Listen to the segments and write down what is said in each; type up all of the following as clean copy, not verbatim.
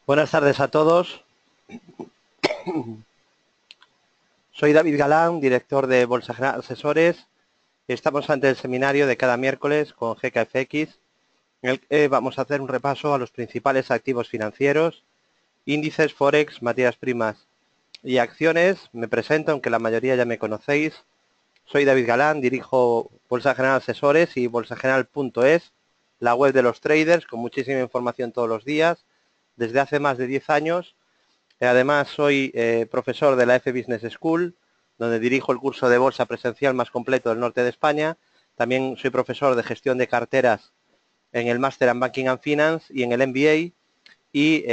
Buenas tardes a todos. Soy David Galán, director de Bolsa General Asesores. Estamos ante el seminario de cada miércoles con GKFX, en el que vamos a hacer un repaso a los principales activos financieros, índices, forex, materias primas y acciones. Me presento, aunque la mayoría ya me conocéis. Soy David Galán, dirijo Bolsa General Asesores y bolsageneral.es, la web de los traders, con muchísima información todos los días, desde hace más de 10 años. Además, soy profesor de la F Business School, donde dirijo el curso de bolsa presencial más completo del norte de España. También soy profesor de gestión de carteras en el Master en Banking and Finance y en el MBA. Y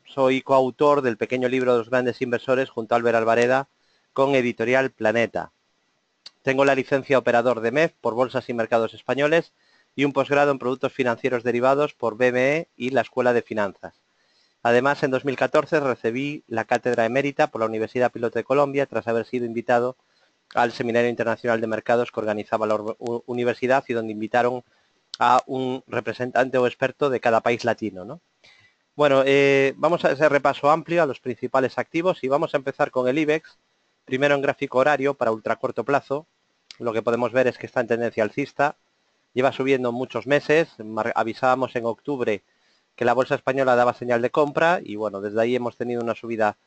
soy coautor del pequeño libro de los grandes inversores junto a Albert Alvareda con Editorial Planeta. Tengo la licencia operador de MEF por Bolsas y Mercados Españoles y un posgrado en Productos Financieros Derivados por BME y la Escuela de Finanzas. Además, en 2014 recibí la cátedra emérita por la Universidad Piloto de Colombia tras haber sido invitado al Seminario Internacional de Mercados que organizaba la universidad y donde invitaron a un representante o experto de cada país latino, ¿no? Bueno, vamos a ese repaso amplio a los principales activos y vamos a empezar con el IBEX, primero en gráfico horario para ultracorto plazo. Lo que podemos ver es que está en tendencia alcista, lleva subiendo muchos meses, avisábamos en octubre que la bolsa española daba señal de compra y bueno, desde ahí hemos tenido una subida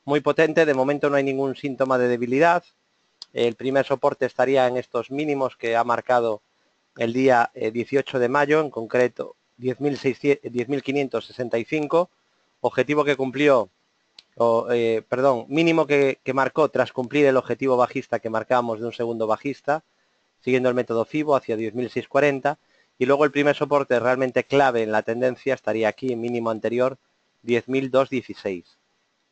muy potente. De momento no hay ningún síntoma de debilidad. El primer soporte estaría en estos mínimos que ha marcado el día 18 de mayo, en concreto 10.565, objetivo que cumplió, mínimo que marcó tras cumplir el objetivo bajista que marcábamos de un segundo bajista, siguiendo el método FIBO hacia 10.640, y luego el primer soporte realmente clave en la tendencia estaría aquí en mínimo anterior 10.216.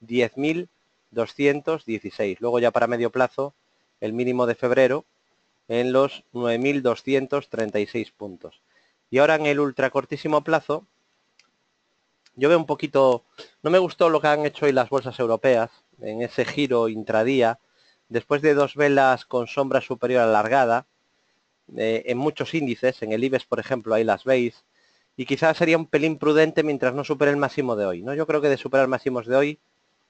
10.216. Luego ya para medio plazo el mínimo de febrero en los 9.236 puntos. Y ahora en el ultracortísimo plazo, yo veo un poquito, no me gustó lo que han hecho hoy las bolsas europeas en ese giro intradía, después de dos velas con sombra superior alargada, en muchos índices, en el IBEX, por ejemplo, ahí las veis, y quizás sería un pelín prudente mientras no supere el máximo de hoy, ¿no? Yo creo que de superar máximos de hoy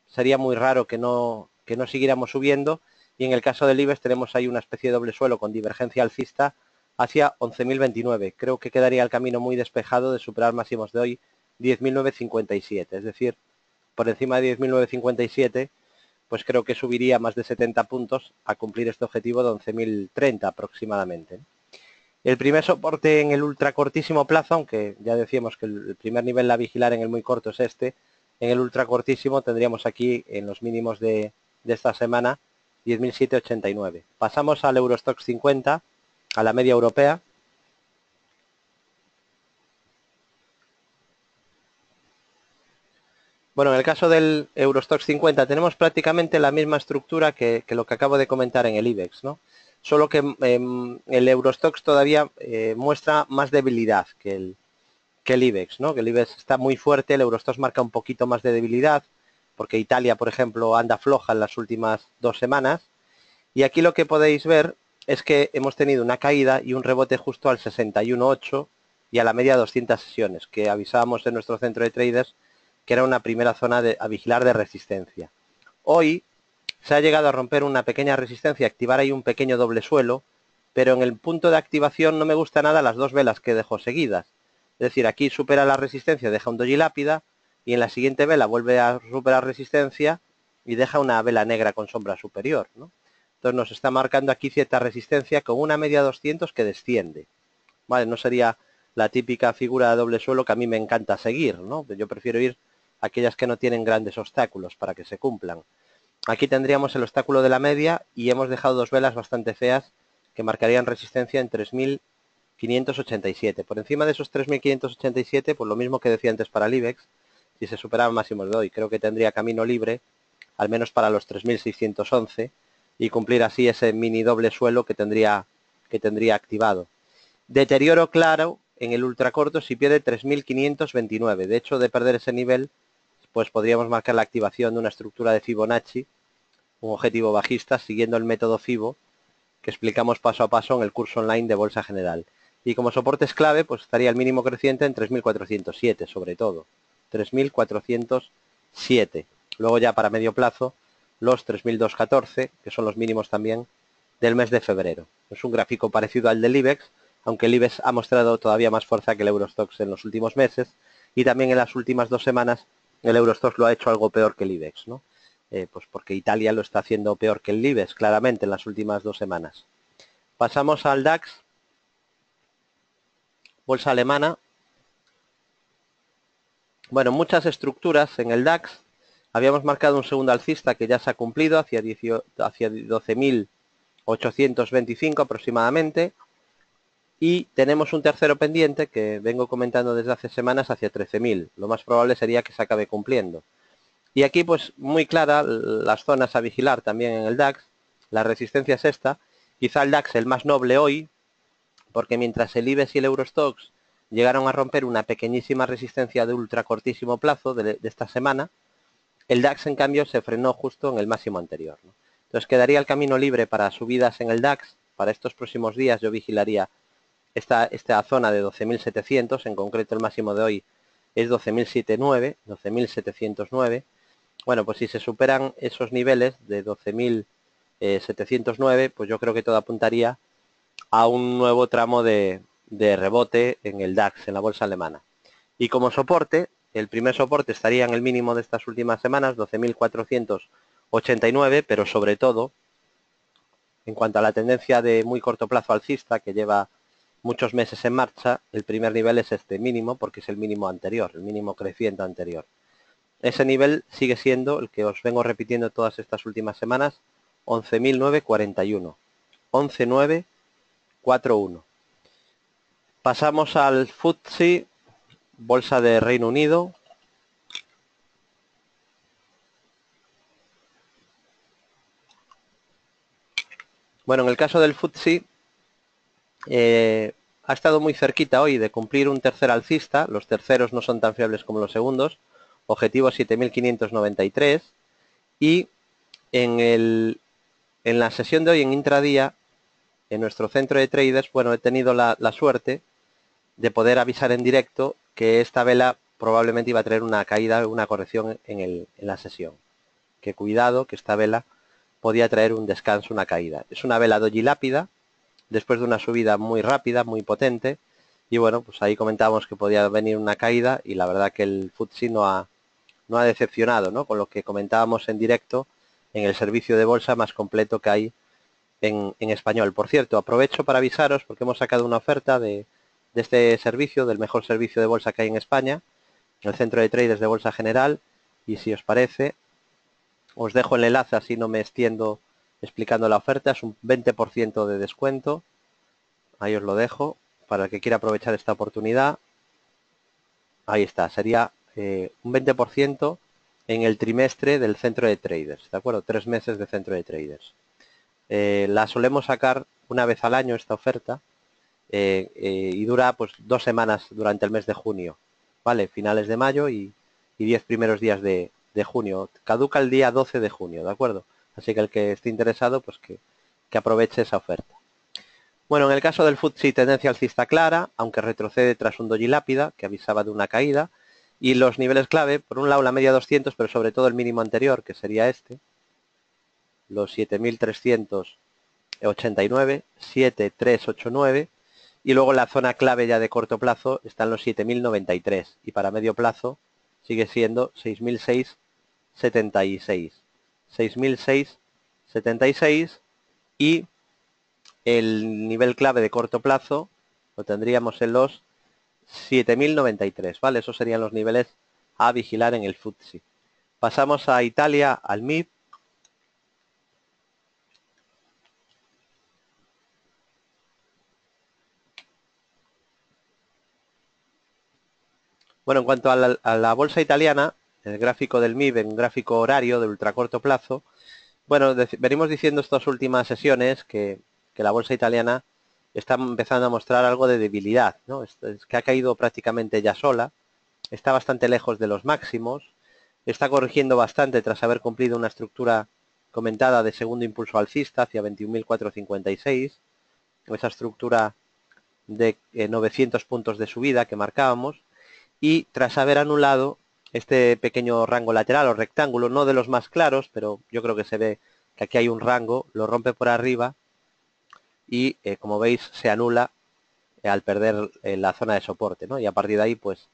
sería muy raro que no siguiéramos subiendo, y en el caso del IBEX tenemos ahí una especie de doble suelo con divergencia alcista hacia 11.029. Creo que quedaría el camino muy despejado de superar máximos de hoy 10.957, es decir, por encima de 10.957, pues creo que subiría más de 70 puntos a cumplir este objetivo de 11.030 aproximadamente. El primer soporte en el ultracortísimo plazo, aunque ya decíamos que el primer nivel a vigilar en el muy corto es este, en el ultracortísimo tendríamos aquí en los mínimos de esta semana 10.789. Pasamos al Eurostoxx 50, a la media europea. Bueno, en el caso del Eurostoxx 50 tenemos prácticamente la misma estructura que lo que acabo de comentar en el IBEX, ¿no? Solo que el Eurostoxx todavía muestra más debilidad que el IBEX, ¿no? Que el IBEX está muy fuerte, el Eurostoxx marca un poquito más de debilidad, porque Italia, por ejemplo, anda floja en las últimas 2 semanas. Y aquí lo que podéis ver es que hemos tenido una caída y un rebote justo al 61.8 y a la media de 200 sesiones, que avisábamos en nuestro centro de traders que era una primera zona a vigilar de resistencia. Hoy se ha llegado a romper una pequeña resistencia, activar ahí un pequeño doble suelo, pero en el punto de activación no me gusta nada las dos velas que dejó seguidas. Es decir, aquí supera la resistencia, deja un doji lápida, y en la siguiente vela vuelve a superar resistencia y deja una vela negra con sombra superior, ¿no? Entonces nos está marcando aquí cierta resistencia con una media 200 que desciende. Vale, no sería la típica figura de doble suelo que a mí me encanta seguir, ¿no? Yo prefiero ir a aquellas que no tienen grandes obstáculos para que se cumplan. Aquí tendríamos el obstáculo de la media y hemos dejado dos velas bastante feas que marcarían resistencia en 3.587. Por encima de esos 3.587, pues lo mismo que decía antes para el IBEX, si se superaban máximos de hoy, creo que tendría camino libre, al menos para los 3.611, y cumplir así ese mini doble suelo que tendría activado. Deterioro claro en el ultracorto si pierde 3.529. De hecho, de perder ese nivel, pues podríamos marcar la activación de una estructura de Fibonacci, un objetivo bajista, siguiendo el método FIBO, que explicamos paso a paso en el curso online de Bolsa General. Y como soportes clave, pues estaría el mínimo creciente en 3.407, sobre todo. 3.407. Luego ya para medio plazo los 3.214, que son los mínimos también del mes de febrero. Es un gráfico parecido al del IBEX, aunque el IBEX ha mostrado todavía más fuerza que el Eurostoxx en los últimos meses, y también en las últimas 2 semanas el Eurostoxx lo ha hecho algo peor que el IBEX, ¿no? Pues porque Italia lo está haciendo peor que el IBEX, claramente, en las últimas 2 semanas. Pasamos al DAX, bolsa alemana. Bueno, muchas estructuras en el DAX. Habíamos marcado un segundo alcista que ya se ha cumplido hacia 12.825 aproximadamente. Y tenemos un tercero pendiente que vengo comentando desde hace semanas hacia 13.000. Lo más probable sería que se acabe cumpliendo. Y aquí pues muy clara las zonas a vigilar también en el DAX. La resistencia es esta. Quizá el DAX el más noble hoy, porque mientras el IBEX y el Eurostoxx llegaron a romper una pequeñísima resistencia de ultra cortísimo plazo de esta semana, el DAX en cambio se frenó justo en el máximo anterior, ¿no? Entonces quedaría el camino libre para subidas en el DAX. Para estos próximos días yo vigilaría esta zona de 12.700, en concreto el máximo de hoy es 12.709. Bueno, pues si se superan esos niveles de 12.709, pues yo creo que todo apuntaría a un nuevo tramo de rebote en el DAX, en la bolsa alemana. Y como soporte, el primer soporte estaría en el mínimo de estas últimas semanas, 12.489, pero sobre todo, en cuanto a la tendencia de muy corto plazo alcista, que lleva muchos meses en marcha, el primer nivel es este mínimo, porque es el mínimo anterior, el mínimo creciente anterior. Ese nivel sigue siendo el que os vengo repitiendo todas estas últimas semanas, 11.941. 11.941. Pasamos al FTSE, bolsa de Reino Unido. Bueno, en el caso del FTSE, ha estado muy cerquita hoy de cumplir un tercer alcista. Los terceros no son tan fiables como los segundos. Objetivo 7.593. Y en la sesión de hoy en intradía, en nuestro centro de traders, bueno, he tenido la suerte de poder avisar en directo que esta vela probablemente iba a traer una caída, una corrección en la sesión. Que cuidado, que esta vela podía traer un descanso, una caída. Es una vela doji lápida, después de una subida muy rápida, muy potente, y bueno, pues ahí comentábamos que podía venir una caída, y la verdad que el FTSE no ha decepcionado, ¿no? Con lo que comentábamos en directo en el servicio de bolsa más completo que hay en español. Por cierto, aprovecho para avisaros porque hemos sacado una oferta de este servicio, del mejor servicio de bolsa que hay en España, el Centro de Traders de Bolsa General, y si os parece, os dejo el enlace, así no me extiendo explicando la oferta. Es un 20% de descuento. Ahí os lo dejo para el que quiera aprovechar esta oportunidad. Ahí está, sería un 20% en el trimestre del Centro de Traders, ¿de acuerdo? 3 meses de Centro de Traders. La solemos sacar una vez al año esta oferta, y dura pues 2 semanas durante el mes de junio, ¿vale? Finales de mayo y 10 primeros días de junio. Caduca el día 12 de junio, ¿de acuerdo? Así que el que esté interesado, pues que aproveche esa oferta. Bueno, en el caso del FTSE, tendencia alcista clara, aunque retrocede tras un doji lápida, que avisaba de una caída. Y los niveles clave, por un lado la media 200, pero sobre todo el mínimo anterior, que sería este, los 7.389, 7.389, y luego la zona clave ya de corto plazo están los 7.093, y para medio plazo sigue siendo 6.676. 6.676, y el nivel clave de corto plazo lo tendríamos en los 7.093, ¿vale? Esos serían los niveles a vigilar en el FTSE. Pasamos a Italia, al MIB. Bueno, en cuanto a la bolsa italiana, el gráfico del MIB en gráfico horario de ultracorto plazo, bueno, venimos diciendo estas últimas sesiones que la bolsa italiana está empezando a mostrar algo de debilidad, ¿no? Es que ha caído prácticamente ya sola, está bastante lejos de los máximos, está corrigiendo bastante tras haber cumplido una estructura comentada de segundo impulso alcista hacia 21.456, esa estructura de 900 puntos de subida que marcábamos, y tras haber anulado este pequeño rango lateral o rectángulo, no de los más claros, pero yo creo que se ve que aquí hay un rango, lo rompe por arriba y como veis se anula al perder la zona de soporte, ¿no? Y a partir de ahí pues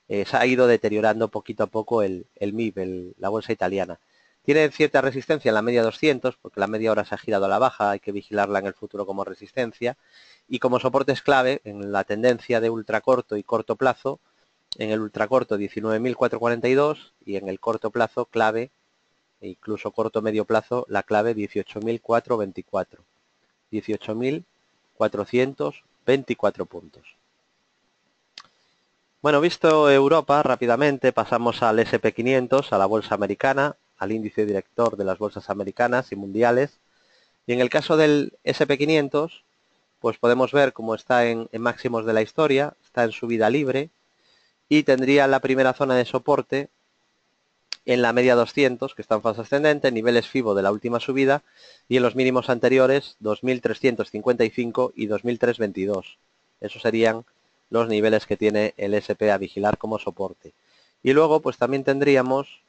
se ha ido deteriorando poquito a poco el MIB, la bolsa italiana. Tiene cierta resistencia en la media 200, porque la media hora se ha girado a la baja, hay que vigilarla en el futuro como resistencia, y como soportes clave en la tendencia de ultracorto y corto plazo, en el ultracorto 19.442 y en el corto plazo clave, e incluso corto medio plazo, la clave 18.424. 18.424 puntos. Bueno, visto Europa, rápidamente pasamos al SP500, a la bolsa americana, al índice director de las bolsas americanas y mundiales. Y en el caso del SP500, pues podemos ver cómo está en máximos de la historia, está en subida libre y tendría la primera zona de soporte en la media 200, que está en fase ascendente, niveles FIBO de la última subida y en los mínimos anteriores 2.355 y 2.322. Esos serían los niveles que tiene el SP a vigilar como soporte. Y luego pues también tendríamos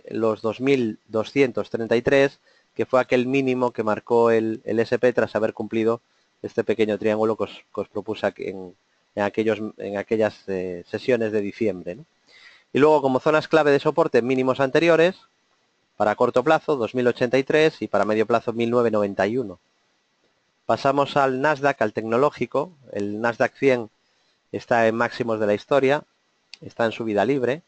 los 2.233, que fue aquel mínimo que marcó el SP tras haber cumplido este pequeño triángulo que os propuse en aquellas sesiones de diciembre, ¿no? Y luego como zonas clave de soporte mínimos anteriores, para corto plazo 2083 y para medio plazo 1991. Pasamos al Nasdaq, al tecnológico. El Nasdaq 100 está en máximos de la historia, está en subida libre.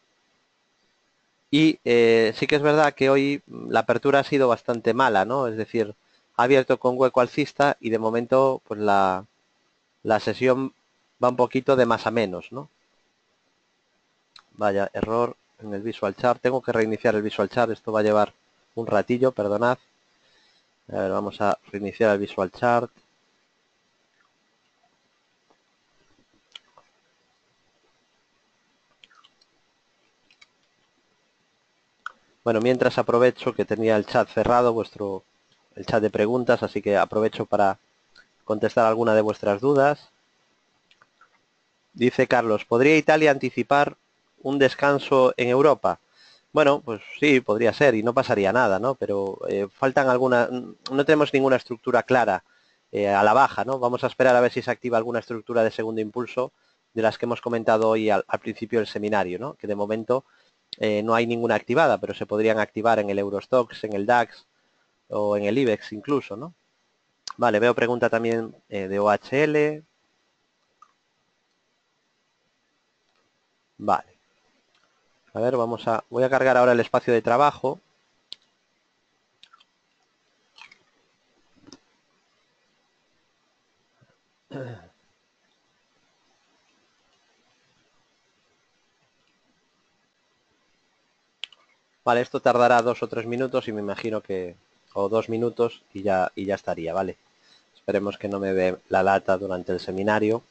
Y sí que es verdad que hoy la apertura ha sido bastante mala, ¿no? Es decir, ha abierto con hueco alcista y de momento pues la sesión va un poquito de más a menos, ¿no? Vaya, error en el Visual Chart. Tengo que reiniciar el Visual Chart. Esto va a llevar un ratillo, perdonad. A ver, vamos a reiniciar el Visual Chart. Bueno, mientras aprovecho que tenía el chat cerrado, el chat de preguntas, así que aprovecho para contestar alguna de vuestras dudas. Dice Carlos, ¿podría Italia anticipar un descanso en Europa? Bueno, pues sí, podría ser y no pasaría nada, ¿no? Pero faltan no tenemos ninguna estructura clara a la baja, ¿no? Vamos a esperar a ver si se activa alguna estructura de segundo impulso de las que hemos comentado hoy al principio del seminario, ¿no? Que de momento no hay ninguna activada, pero se podrían activar en el Eurostoxx, en el DAX o en el IBEX incluso, ¿no? Vale, veo pregunta también de OHL. Vale. A ver, voy a cargar ahora el espacio de trabajo. Vale, esto tardará 2 o 3 minutos y me imagino que... o 2 minutos y ya estaría, ¿vale? Esperemos que no me dé la lata durante el seminario.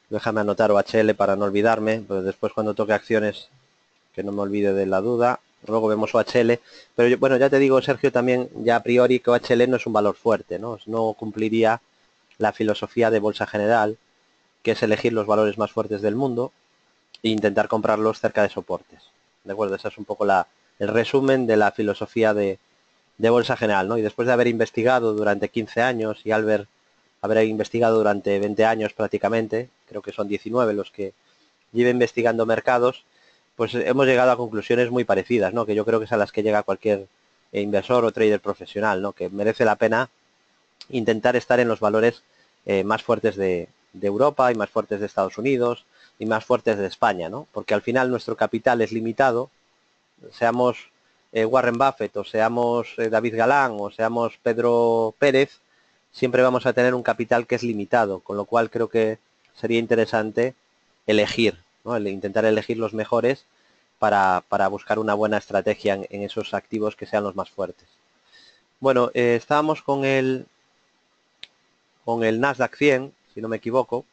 Déjame anotar OHL para no olvidarme, pues después cuando toque acciones que no me olvide de la duda. Luego vemos OHL, pero bueno, ya te digo, Sergio, también ya a priori que OHL no es un valor fuerte, ¿no? No cumpliría la filosofía de bolsa general, que es elegir los valores más fuertes del mundo e intentar comprarlos cerca de soportes. ¿De acuerdo? Ese es un poco el resumen de la filosofía de bolsa general, ¿no? Y después de haber investigado durante 15 años y haber investigado durante 20 años prácticamente, creo que son 19 los que lleve investigando mercados, pues hemos llegado a conclusiones muy parecidas, ¿no? Que yo creo que es a las que llega cualquier inversor o trader profesional, ¿no? Que merece la pena intentar estar en los valores más fuertes de Europa y más fuertes de Estados Unidos y más fuertes de España, ¿no? Porque al final nuestro capital es limitado, seamos Warren Buffett o seamos David Galán o seamos Pedro Pérez, siempre vamos a tener un capital que es limitado, con lo cual creo que sería interesante elegir, ¿no? Intentar elegir los mejores para buscar una buena estrategia en esos activos que sean los más fuertes. Bueno, estábamos con el Nasdaq 100, si no me equivoco.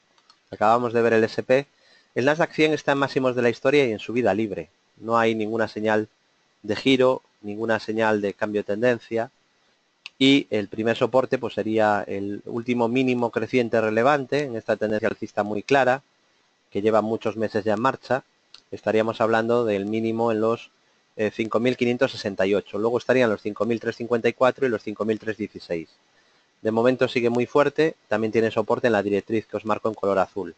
Acabamos de ver el SP. El Nasdaq 100 está en máximos de la historia y en subida libre. No hay ninguna señal de giro, ninguna señal de cambio de tendencia. Y el primer soporte pues sería el último mínimo creciente relevante en esta tendencia alcista muy clara, que lleva muchos meses ya en marcha, estaríamos hablando del mínimo en los 5.568. Luego estarían los 5.354 y los 5.316. De momento sigue muy fuerte, también tiene soporte en la directriz que os marco en color azul.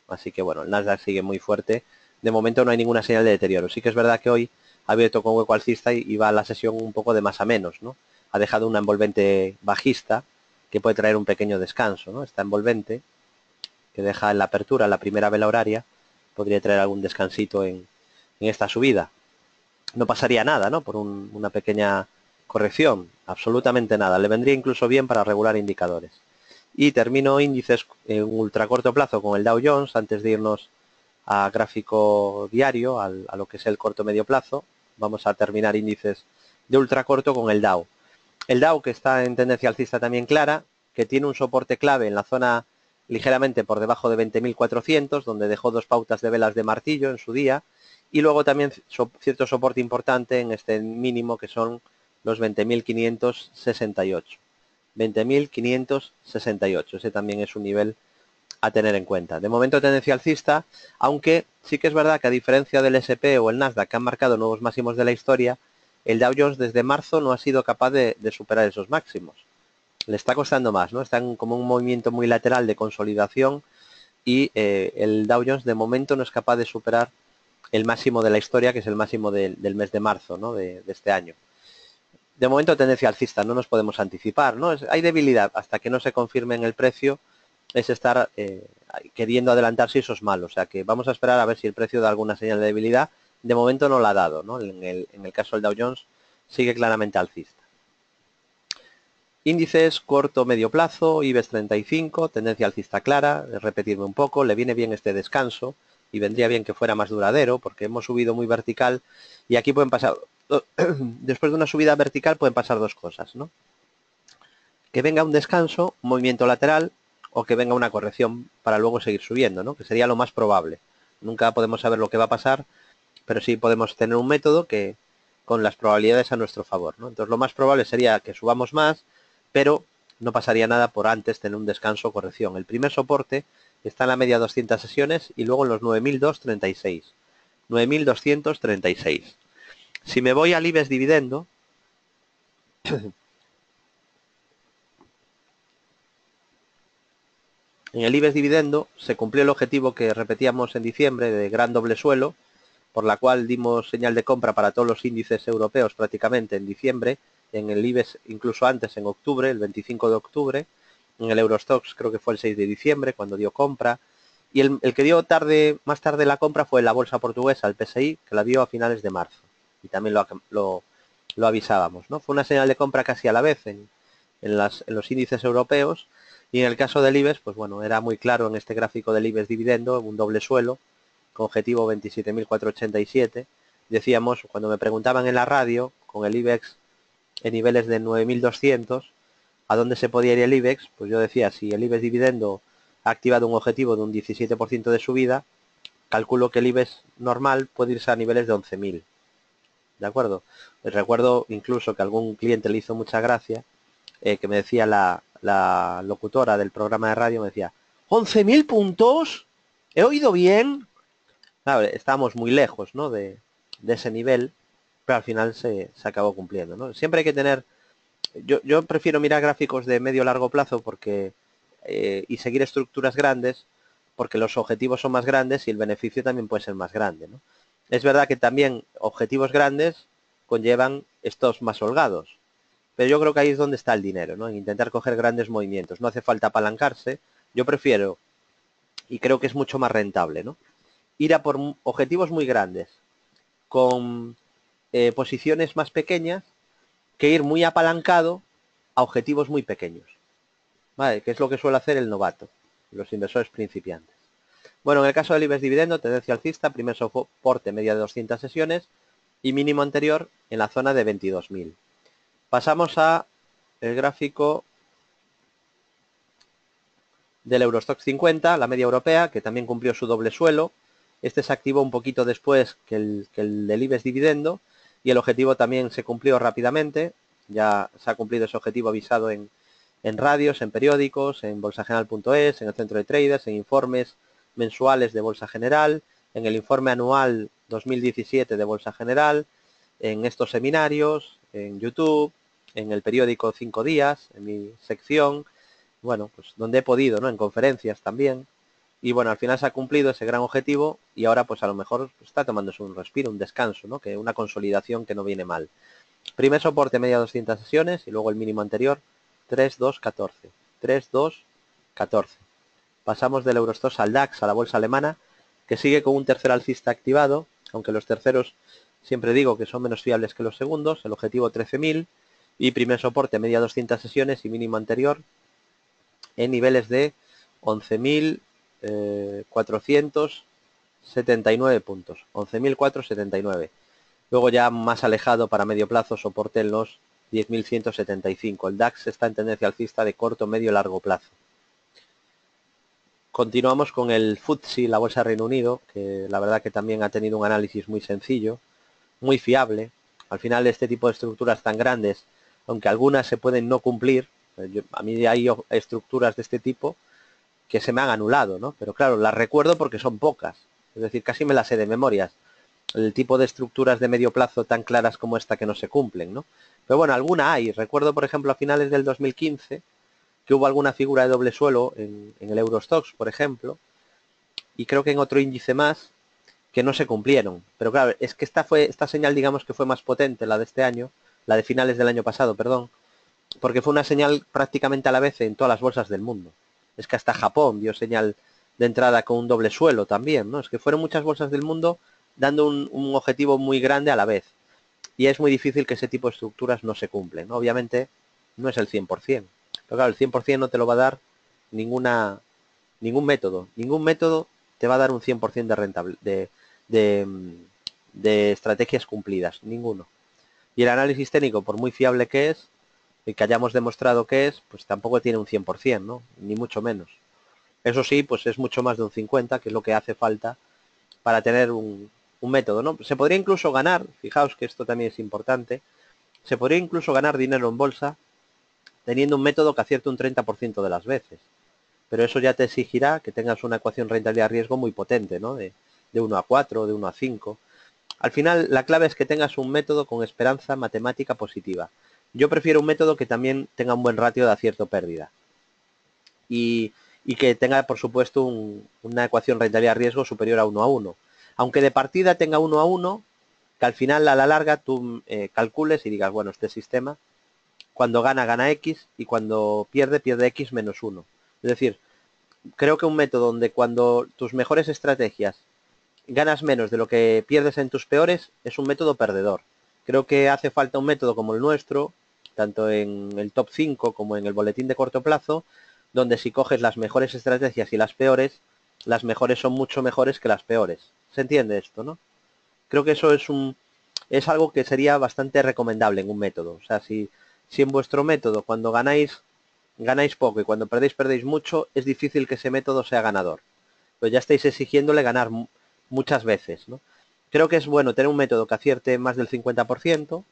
Así que bueno, el Nasdaq sigue muy fuerte. De momento no hay ninguna señal de deterioro. Sí que es verdad que hoy ha abierto con hueco alcista y va la sesión un poco de más a menos, ¿no? Ha dejado una envolvente bajista que puede traer un pequeño descanso, ¿no? Esta envolvente que deja en la apertura, la primera vela horaria, podría traer algún descansito en esta subida. No pasaría nada, ¿no? Por una pequeña corrección, absolutamente nada. Le vendría incluso bien para regular indicadores. Y termino índices en ultra corto plazo con el Dow Jones antes de irnos a gráfico diario, a lo que es el corto medio plazo. Vamos a terminar índices de ultra corto con el Dow. El Dow, que está en tendencia alcista también clara, que tiene un soporte clave en la zona ligeramente por debajo de 20.400, donde dejó dos pautas de velas de martillo en su día, y luego también cierto soporte importante en este mínimo que son los 20.568. 20.568, ese también es un nivel a tener en cuenta. De momento tendencia alcista, aunque sí que es verdad que a diferencia del S&P o el Nasdaq que han marcado nuevos máximos de la historia, el Dow Jones desde marzo no ha sido capaz de superar esos máximos. Le está costando más, ¿no? Está en como un movimiento muy lateral de consolidación y el Dow Jones de momento no es capaz de superar el máximo de la historia, que es el máximo del mes de marzo, ¿no? de este año. De momento tendencia alcista, no nos podemos anticipar, ¿no? Hay debilidad hasta que no se confirme en el precio, es estar queriendo adelantarse, y eso es malo. O sea que vamos a esperar a ver si el precio da alguna señal de debilidad. De momento no la ha dado, ¿no? En el caso del Dow Jones sigue claramente alcista. Índices corto medio plazo, IBEX 35, tendencia alcista clara, repetirme un poco, le viene bien este descanso y vendría bien que fuera más duradero porque hemos subido muy vertical y aquí pueden pasar, después de una subida vertical pueden pasar dos cosas, ¿no? Que venga un descanso, un movimiento lateral o que venga una corrección para luego seguir subiendo, ¿no? Que sería lo más probable. Nunca podemos saber lo que va a pasar, pero sí podemos tener un método que con las probabilidades a nuestro favor, ¿no? Entonces lo más probable sería que subamos más, pero no pasaría nada por antes tener un descanso o corrección. El primer soporte está en la media 200 sesiones y luego en los 9.236. 9.236. Si me voy al IBEX dividendo, en el IBEX dividendo se cumplió el objetivo que repetíamos en diciembre de gran doble suelo, por la cual dimos señal de compra para todos los índices europeos prácticamente en diciembre, en el IBEX incluso antes en octubre, el 25 de octubre, en el Eurostoxx creo que fue el 6 de diciembre cuando dio compra, y el que dio más tarde la compra fue la bolsa portuguesa, el PSI, que la dio a finales de marzo, y también lo avisábamos, ¿no? Fue una señal de compra casi a la vez en los índices europeos, y en el caso del IBEX, pues bueno, era muy claro en este gráfico del IBEX dividendo, un doble suelo, con objetivo 27.487. Decíamos, cuando me preguntaban en la radio, con el IBEX en niveles de 9.200, ¿a dónde se podía ir el IBEX? Pues yo decía, si el IBEX dividendo ha activado un objetivo de un 17% de subida, calculo que el IBEX normal puede irse a niveles de 11.000. ¿De acuerdo? Les recuerdo incluso que a algún cliente le hizo mucha gracia, que me decía la locutora del programa de radio, me decía, ¿11.000 puntos? ¿He oído bien? Claro, estábamos muy lejos, ¿no? de ese nivel, pero al final se acabó cumpliendo, ¿no? Siempre hay que tener, yo prefiero mirar gráficos de medio largo plazo porque y seguir estructuras grandes porque los objetivos son más grandes y el beneficio también puede ser más grande, ¿no? Es verdad que también objetivos grandes conllevan estos más holgados, pero yo creo que ahí es donde está el dinero, ¿no? En intentar coger grandes movimientos. No hace falta apalancarse. Yo prefiero, y creo que es mucho más rentable, ¿no? Ir a por objetivos muy grandes con posiciones más pequeñas que ir muy apalancado a objetivos muy pequeños, ¿vale? Que es lo que suele hacer el novato, los inversores principiantes. Bueno, en el caso del IBEX dividendo, tendencia alcista, primer soporte media de 200 sesiones y mínimo anterior en la zona de 22.000. Pasamos a el gráfico del Eurostoxx 50, la media europea, que también cumplió su doble suelo. Este se activó un poquito después que el del IBEX dividendo y el objetivo también se cumplió rápidamente. Ya se ha cumplido ese objetivo avisado en radios, en periódicos, en bolsageneral.es, en el centro de traders, en informes mensuales de Bolsa General, en el informe anual 2017 de Bolsa General, en estos seminarios, en YouTube, en el periódico 5 días, en mi sección, bueno, pues donde he podido, ¿no? En conferencias también. Y bueno, al final se ha cumplido ese gran objetivo y ahora pues a lo mejor está tomándose un respiro, un descanso, ¿no? Que una consolidación que no viene mal. Primer soporte media 200 sesiones y luego el mínimo anterior 3.2.14. 3.2.14. Pasamos del Eurostoxx al DAX, a la bolsa alemana, que sigue con un tercer alcista activado, aunque los terceros siempre digo que son menos fiables que los segundos, el objetivo 13.000 y primer soporte media 200 sesiones y mínimo anterior en niveles de 11.479 puntos, 11.479. Luego ya más alejado para medio plazo, soporte en los 10.175. El DAX está en tendencia alcista de corto, medio y largo plazo. Continuamos con el FTSE, la bolsa de Reino Unido, que la verdad que también ha tenido un análisis muy sencillo, muy fiable. Al final este tipo de estructuras tan grandes, aunque algunas se pueden no cumplir, a mí hay estructuras de este tipo que se me han anulado, ¿no? Pero claro, las recuerdo porque son pocas. Es decir, casi me las sé de memorias. El tipo de estructuras de medio plazo tan claras como esta que no se cumplen, ¿no? Pero bueno, alguna hay. Recuerdo, por ejemplo, a finales del 2015 que hubo alguna figura de doble suelo en el Eurostoxx, por ejemplo, y creo que en otro índice más que no se cumplieron. Pero claro, es que esta señal, digamos que fue más potente, la de este año, la de finales del año pasado, perdón, porque fue una señal prácticamente a la vez en todas las bolsas del mundo. Es que hasta Japón dio señal de entrada con un doble suelo también, ¿no? Es que fueron muchas bolsas del mundo dando un objetivo muy grande a la vez. Y es muy difícil que ese tipo de estructuras no se cumplen, ¿no? Obviamente no es el 100%. Pero claro, el 100% no te lo va a dar ningún método. Ningún método te va a dar un 100% de rentable, de, de estrategias cumplidas. Ninguno. Y el análisis técnico, por muy fiable que es, y que hayamos demostrado que es, pues tampoco tiene un 100%, ¿no? Ni mucho menos. Eso sí, pues es mucho más de un 50%, que es lo que hace falta para tener un método, ¿no? Se podría incluso ganar, fijaos que esto también es importante, se podría incluso ganar dinero en bolsa teniendo un método que acierte un 30% de las veces. Pero eso ya te exigirá que tengas una ecuación rentabilidad-riesgo muy potente, ¿no? De 1 a 4, de 1 a 5. Al final, la clave es que tengas un método con esperanza matemática positiva. Yo prefiero un método que también tenga un buen ratio de acierto-pérdida. Y que tenga, por supuesto, una ecuación rentabilidad-riesgo superior a 1 a 1. Aunque de partida tenga 1 a 1, que al final, a la larga, tú calcules y digas, bueno, este sistema, cuando gana, gana X, y cuando pierde, pierde X menos 1. Es decir, creo que un método donde cuando tus mejores estrategias ganas menos de lo que pierdes en tus peores es un método perdedor. Creo que hace falta un método como el nuestro, tanto en el top 5 como en el boletín de corto plazo, donde si coges las mejores estrategias y las peores, las mejores son mucho mejores que las peores. ¿Se entiende esto, no? Creo que eso es algo que sería bastante recomendable en un método. O sea, si en vuestro método cuando ganáis poco y cuando perdéis mucho, es difícil que ese método sea ganador. Pues ya estáis exigiéndole ganar muchas veces, ¿no? Creo que es bueno tener un método que acierte más del 50%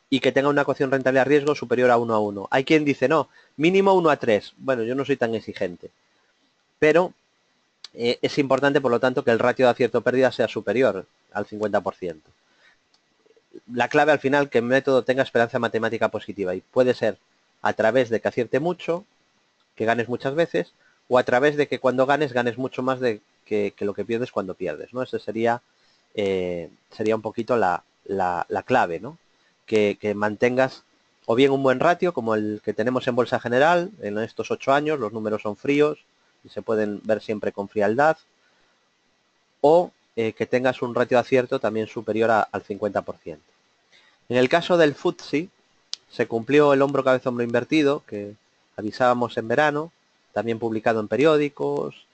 y que tenga una ecuación rentabilidad-riesgo superior a 1 a 1. Hay quien dice, no, mínimo 1 a 3. Bueno, yo no soy tan exigente. Pero es importante, por lo tanto, que el ratio de acierto-pérdida sea superior al 50%. La clave al final, que el método tenga esperanza matemática positiva. Y puede ser a través de que acierte mucho, que ganes muchas veces, o a través de que cuando ganes, ganes mucho más de que lo que pierdes cuando pierdes, ¿no? Esa sería un poquito la clave, ¿no? Que mantengas o bien un buen ratio, como el que tenemos en Bolsa General, en estos 8 años, los números son fríos y se pueden ver siempre con frialdad, o que tengas un ratio de acierto también superior al 50%. En el caso del FTSE, se cumplió el hombro cabeza hombro invertido, que avisábamos en verano, también publicado en periódicos,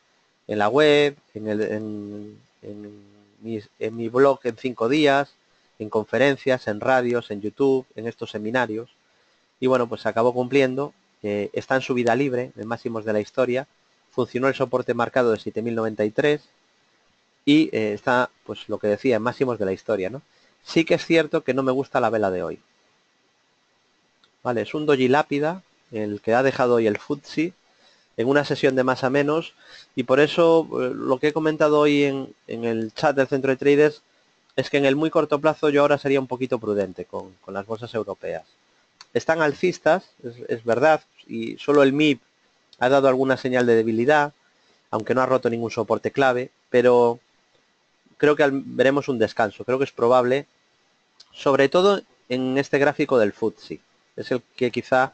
en la web, en mi blog en 5 días, en conferencias, en radios, en YouTube, en estos seminarios. Y bueno, pues se acabó cumpliendo, está en subida libre, en máximos de la historia, funcionó el soporte marcado de 7.093 y está, pues lo que decía, en máximos de la historia, ¿no? Sí que es cierto que no me gusta la vela de hoy. Vale, es un doji lápida, el que ha dejado hoy el FTSE, en una sesión de más a menos, y por eso lo que he comentado hoy en el chat del centro de traders es que en el muy corto plazo yo ahora sería un poquito prudente con las bolsas europeas. Están alcistas, es verdad, y solo el MIB ha dado alguna señal de debilidad, aunque no ha roto ningún soporte clave, pero creo que veremos un descanso, creo que es probable, sobre todo en este gráfico del FTSE, es el que quizá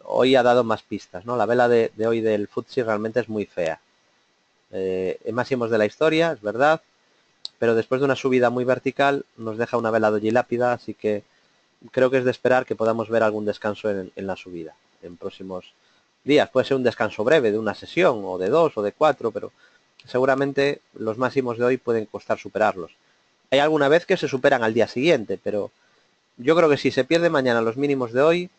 hoy ha dado más pistas, ¿no? La vela de hoy del FTSE realmente es muy fea. En máximos de la historia, es verdad, pero después de una subida muy vertical nos deja una vela doji lápida, así que creo que es de esperar que podamos ver algún descanso en la subida en próximos días. Puede ser un descanso breve de una sesión o de 2 o de 4, pero seguramente los máximos de hoy pueden costar superarlos. Hay alguna vez que se superan al día siguiente, pero yo creo que si se pierde mañana los mínimos de hoy,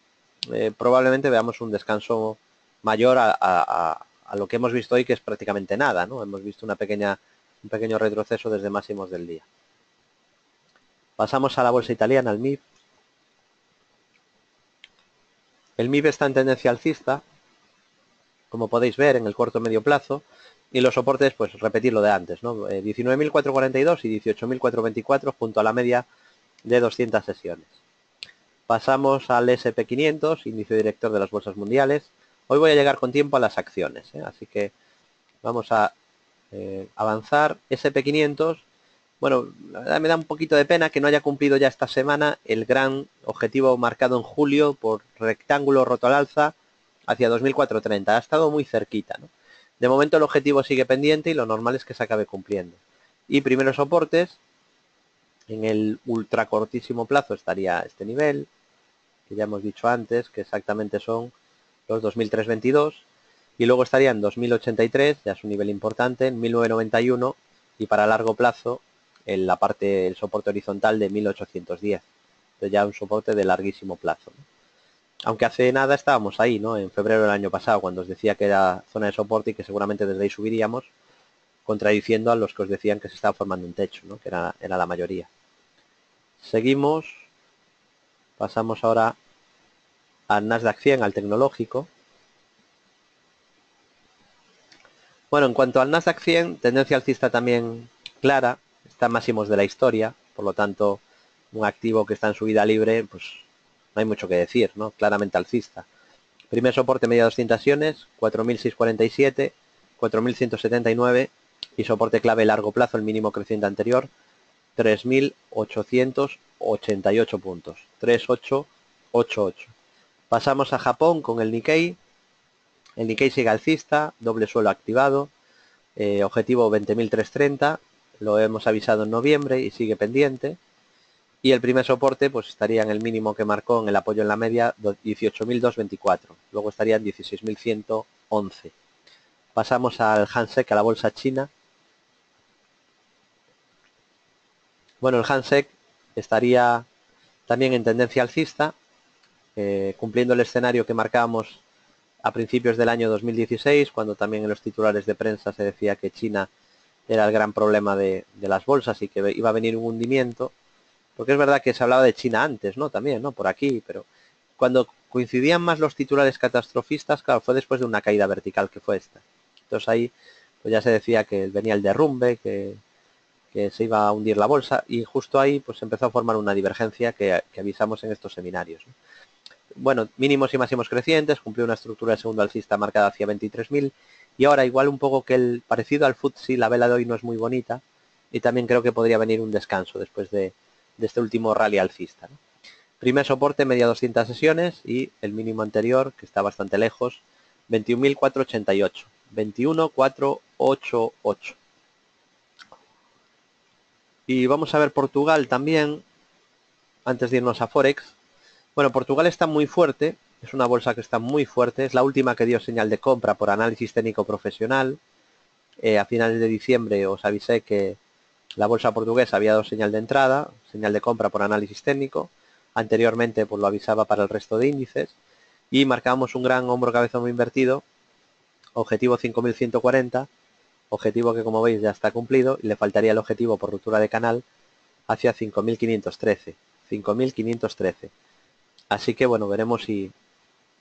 probablemente veamos un descanso mayor a lo que hemos visto hoy, que es prácticamente nada, ¿no? Hemos visto un pequeño retroceso desde máximos del día. Pasamos a la bolsa italiana, al MIB. El MIB está en tendencia alcista, como podéis ver, en el corto medio plazo, y los soportes, pues repetir lo de antes, ¿no? 19.442 y 18.424 junto a la media de 200 sesiones. Pasamos al SP500, índice director de las bolsas mundiales. Hoy voy a llegar con tiempo a las acciones, así que vamos a avanzar. SP500, bueno, la verdad me da un poquito de pena que no haya cumplido ya esta semana el gran objetivo marcado en julio por rectángulo roto al alza hacia 2430. Ha estado muy cerquita, ¿no? De momento el objetivo sigue pendiente y lo normal es que se acabe cumpliendo. Y primeros soportes, en el ultra cortísimo plazo estaría este nivel, que ya hemos dicho antes, que exactamente son los 2322, y luego estaría en 2083, ya es un nivel importante, en 1991, y para largo plazo en la parte, el soporte horizontal de 1810. Entonces ya un soporte de larguísimo plazo, ¿no? Aunque hace nada estábamos ahí, ¿no? En febrero del año pasado, cuando os decía que era zona de soporte y que seguramente desde ahí subiríamos, contradiciendo a los que os decían que se estaba formando un techo, ¿no? Que era la mayoría. Seguimos, pasamos ahora al Nasdaq 100, al tecnológico. Bueno, en cuanto al Nasdaq 100, tendencia alcista también clara, está máximos de la historia, por lo tanto, un activo que está en subida libre, pues no hay mucho que decir, ¿no? Claramente alcista. Primer soporte media 200 sesiones, 4.647, 4.179 y soporte clave largo plazo, el mínimo creciente anterior, 3.888 puntos, 3.888. Pasamos a Japón con el Nikkei. El Nikkei sigue alcista, doble suelo activado, objetivo 20.330, lo hemos avisado en noviembre y sigue pendiente. Y el primer soporte pues estaría en el mínimo que marcó en el apoyo en la media, 18.224. Luego estaría en 16.111. Pasamos al Hansek, a la bolsa china. Bueno, el Hansek estaría también en tendencia alcista, cumpliendo el escenario que marcábamos a principios del año 2016, cuando también en los titulares de prensa se decía que China era el gran problema de las bolsas y que iba a venir un hundimiento, porque es verdad que se hablaba de China antes, ¿no? También, ¿no? Por aquí, pero cuando coincidían más los titulares catastrofistas, claro, fue después de una caída vertical que fue esta. Entonces ahí pues ya se decía que venía el derrumbe, que se iba a hundir la bolsa, y justo ahí pues empezó a formar una divergencia que avisamos en estos seminarios, ¿no? Bueno, mínimos y máximos crecientes, cumplió una estructura de segundo alcista marcada hacia 23.000 y ahora igual un poco que el parecido al FTSE, la vela de hoy no es muy bonita y también creo que podría venir un descanso después de este último rally alcista, ¿no? Primer soporte media 200 sesiones y el mínimo anterior, que está bastante lejos, 21.488, 21.488. Y vamos a ver Portugal también, antes de irnos a Forex. Bueno, Portugal está muy fuerte, es una bolsa que está muy fuerte, es la última que dio señal de compra por análisis técnico profesional. A finales de diciembre os avisé que la bolsa portuguesa había dado señal de entrada, señal de compra por análisis técnico. Anteriormente pues lo avisaba para el resto de índices y marcábamos un gran hombro cabezón invertido, objetivo 5.140, objetivo que como veis ya está cumplido y le faltaría el objetivo por ruptura de canal hacia 5.513. 5.513. Así que bueno, veremos si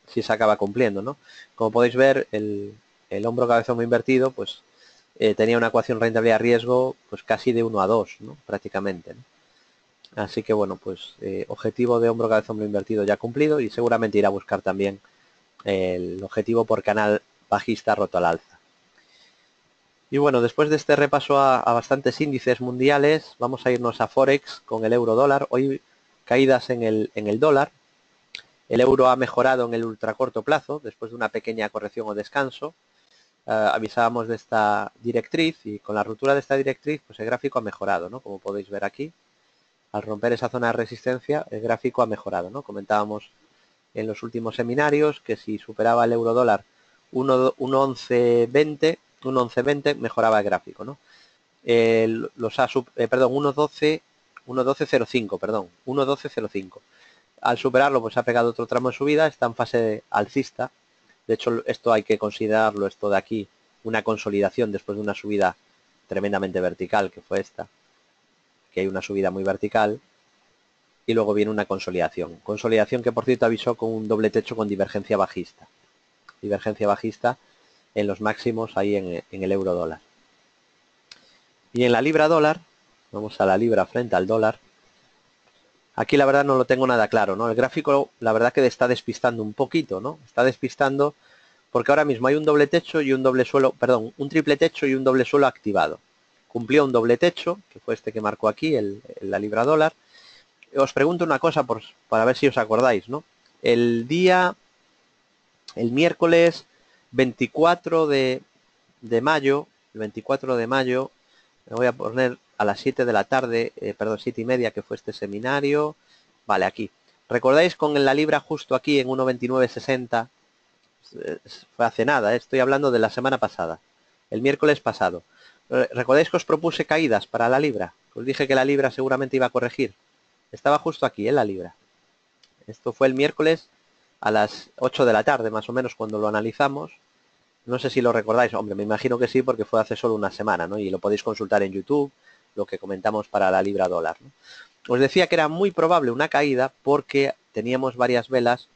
se acaba cumpliendo, ¿no? Como podéis ver, el hombro cabeza hombro invertido, pues tenía una ecuación rentabilidad-riesgo pues casi de 1 a 2, ¿no? Prácticamente, ¿no? Así que bueno, pues objetivo de hombro cabeza hombro invertido ya cumplido y seguramente irá a buscar también el objetivo por canal bajista roto al alza. Y bueno, después de este repaso a bastantes índices mundiales, vamos a irnos a Forex con el euro dólar. Hoy caídas en el dólar. El euro ha mejorado en el ultracorto plazo después de una pequeña corrección o descanso. Avisábamos de esta directriz y con la ruptura de esta directriz pues el gráfico ha mejorado, ¿no? Como podéis ver aquí, al romper esa zona de resistencia el gráfico ha mejorado, ¿no? Comentábamos en los últimos seminarios que si superaba el euro dólar 1.1120 mejoraba el gráfico, ¿no? Perdón, 1.1205, perdón, 1.1205. Al superarlo pues ha pegado otro tramo de subida, está en fase alcista. De hecho, esto hay que considerarlo, esto de aquí, una consolidación después de una subida tremendamente vertical, que fue esta, que hay una subida muy vertical, y luego viene una consolidación. Consolidación que, por cierto, avisó con un doble techo con divergencia bajista. Divergencia bajista en los máximos ahí en el euro dólar. Y en la libra dólar, vamos a la libra frente al dólar. Aquí la verdad no lo tengo nada claro, ¿no? El gráfico, la verdad que está despistando un poquito, ¿no? Está despistando porque ahora mismo hay un doble techo y un doble suelo, perdón, un triple techo y un doble suelo activado. Cumplió un doble techo, que fue este que marcó aquí, la libra dólar. Os pregunto una cosa para ver si os acordáis, ¿no? El miércoles 24 de mayo, el 24 de mayo, me voy a poner a las 7 de la tarde, perdón, 7:30, que fue este seminario. Vale, aquí. ¿Recordáis con la libra justo aquí en 1.2960? Fue hace nada, estoy hablando de la semana pasada, el miércoles pasado. ¿Recordáis que os propuse caídas para la libra? Os dije que la libra seguramente iba a corregir. Estaba justo aquí, en la libra. Esto fue el miércoles a las 8 de la tarde, más o menos, cuando lo analizamos. No sé si lo recordáis, hombre, me imagino que sí, porque fue hace solo una semana, ¿no? Y lo podéis consultar en YouTube, lo que comentamos para la libra dólar, ¿no? Os decía que era muy probable una caída porque teníamos varias velas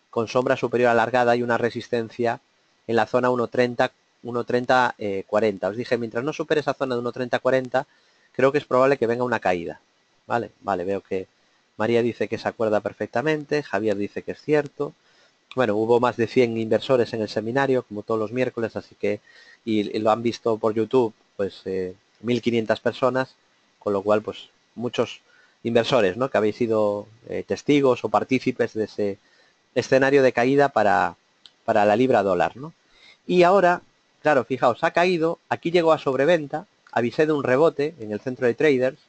con sombra superior alargada y una resistencia en la zona 1.30-40. Os dije, mientras no supere esa zona de 1.30-40, creo que es probable que venga una caída. Vale, veo que María dice que se acuerda perfectamente, Javier dice que es cierto. Bueno, hubo más de 100 inversores en el seminario, como todos los miércoles, así que, y lo han visto por YouTube, pues 1.500 personas, con lo cual, pues muchos inversores, ¿no? Que habéis sido testigos o partícipes de ese escenario de caída para la libra dólar, ¿no? Y ahora, claro, fijaos, ha caído, aquí llegó a sobreventa, avisé de un rebote en el centro de traders,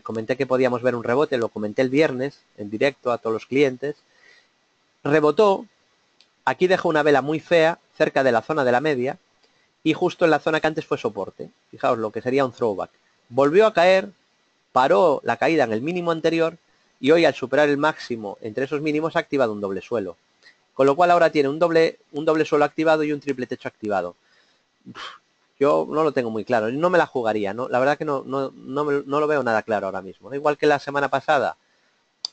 comenté que podíamos ver un rebote, lo comenté el viernes en directo a todos los clientes, rebotó, aquí dejó una vela muy fea cerca de la zona de la media y justo en la zona que antes fue soporte, fijaos lo que sería un throwback, volvió a caer, paró la caída en el mínimo anterior y hoy al superar el máximo entre esos mínimos ha activado un doble suelo. Con lo cual ahora tiene un doble suelo activado y un triple techo activado. Yo no lo tengo muy claro, no me la jugaría, ¿no? La verdad que no lo veo nada claro ahora mismo, ¿no? Igual que la semana pasada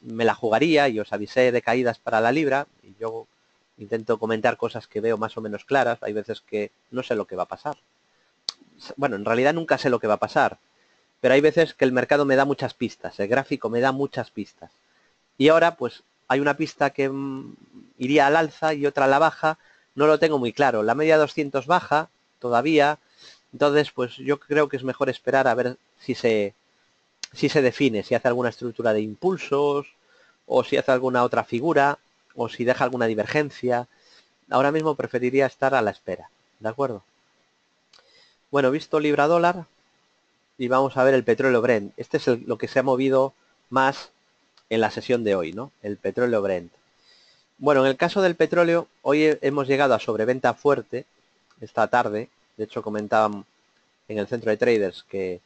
me la jugaría y os avisé de caídas para la libra y yo intento comentar cosas que veo más o menos claras. Hay veces que no sé lo que va a pasar. Bueno, en realidad nunca sé lo que va a pasar, pero hay veces que el mercado me da muchas pistas, el gráfico me da muchas pistas. Y ahora pues hay una pista que iría al alza y otra a la baja, no lo tengo muy claro. La media 200 baja todavía, entonces pues yo creo que es mejor esperar a ver si se define, si hace alguna estructura de impulsos o si hace alguna otra figura o si deja alguna divergencia. Ahora mismo preferiría estar a la espera, ¿de acuerdo? Bueno, visto libra dólar y vamos a ver el petróleo Brent. Este es lo que se ha movido más en la sesión de hoy, ¿no? El petróleo Brent. Bueno, en el caso del petróleo, hoy hemos llegado a sobreventa fuerte esta tarde. De hecho, comentaban en el centro de traders que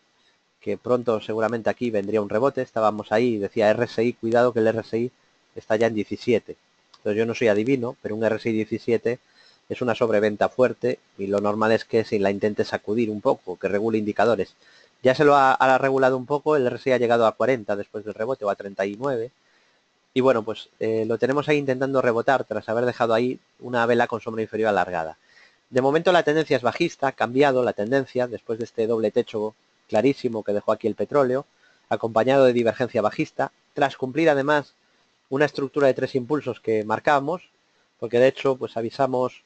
pronto seguramente aquí vendría un rebote. Estábamos ahí, decía RSI, cuidado que el RSI está ya en 17. Entonces yo no soy adivino, pero un RSI 17 es una sobreventa fuerte y lo normal es que si la intente sacudir un poco, que regule indicadores. Ya se lo ha regulado un poco, el RSI ha llegado a 40 después del rebote o a 39. Y bueno, pues lo tenemos ahí intentando rebotar tras haber dejado ahí una vela con sombra inferior alargada. De momento la tendencia es bajista, ha cambiado la tendencia después de este doble techo clarísimo que dejó aquí el petróleo, acompañado de divergencia bajista, tras cumplir además una estructura de 3 impulsos que marcamos, porque de hecho pues avisamos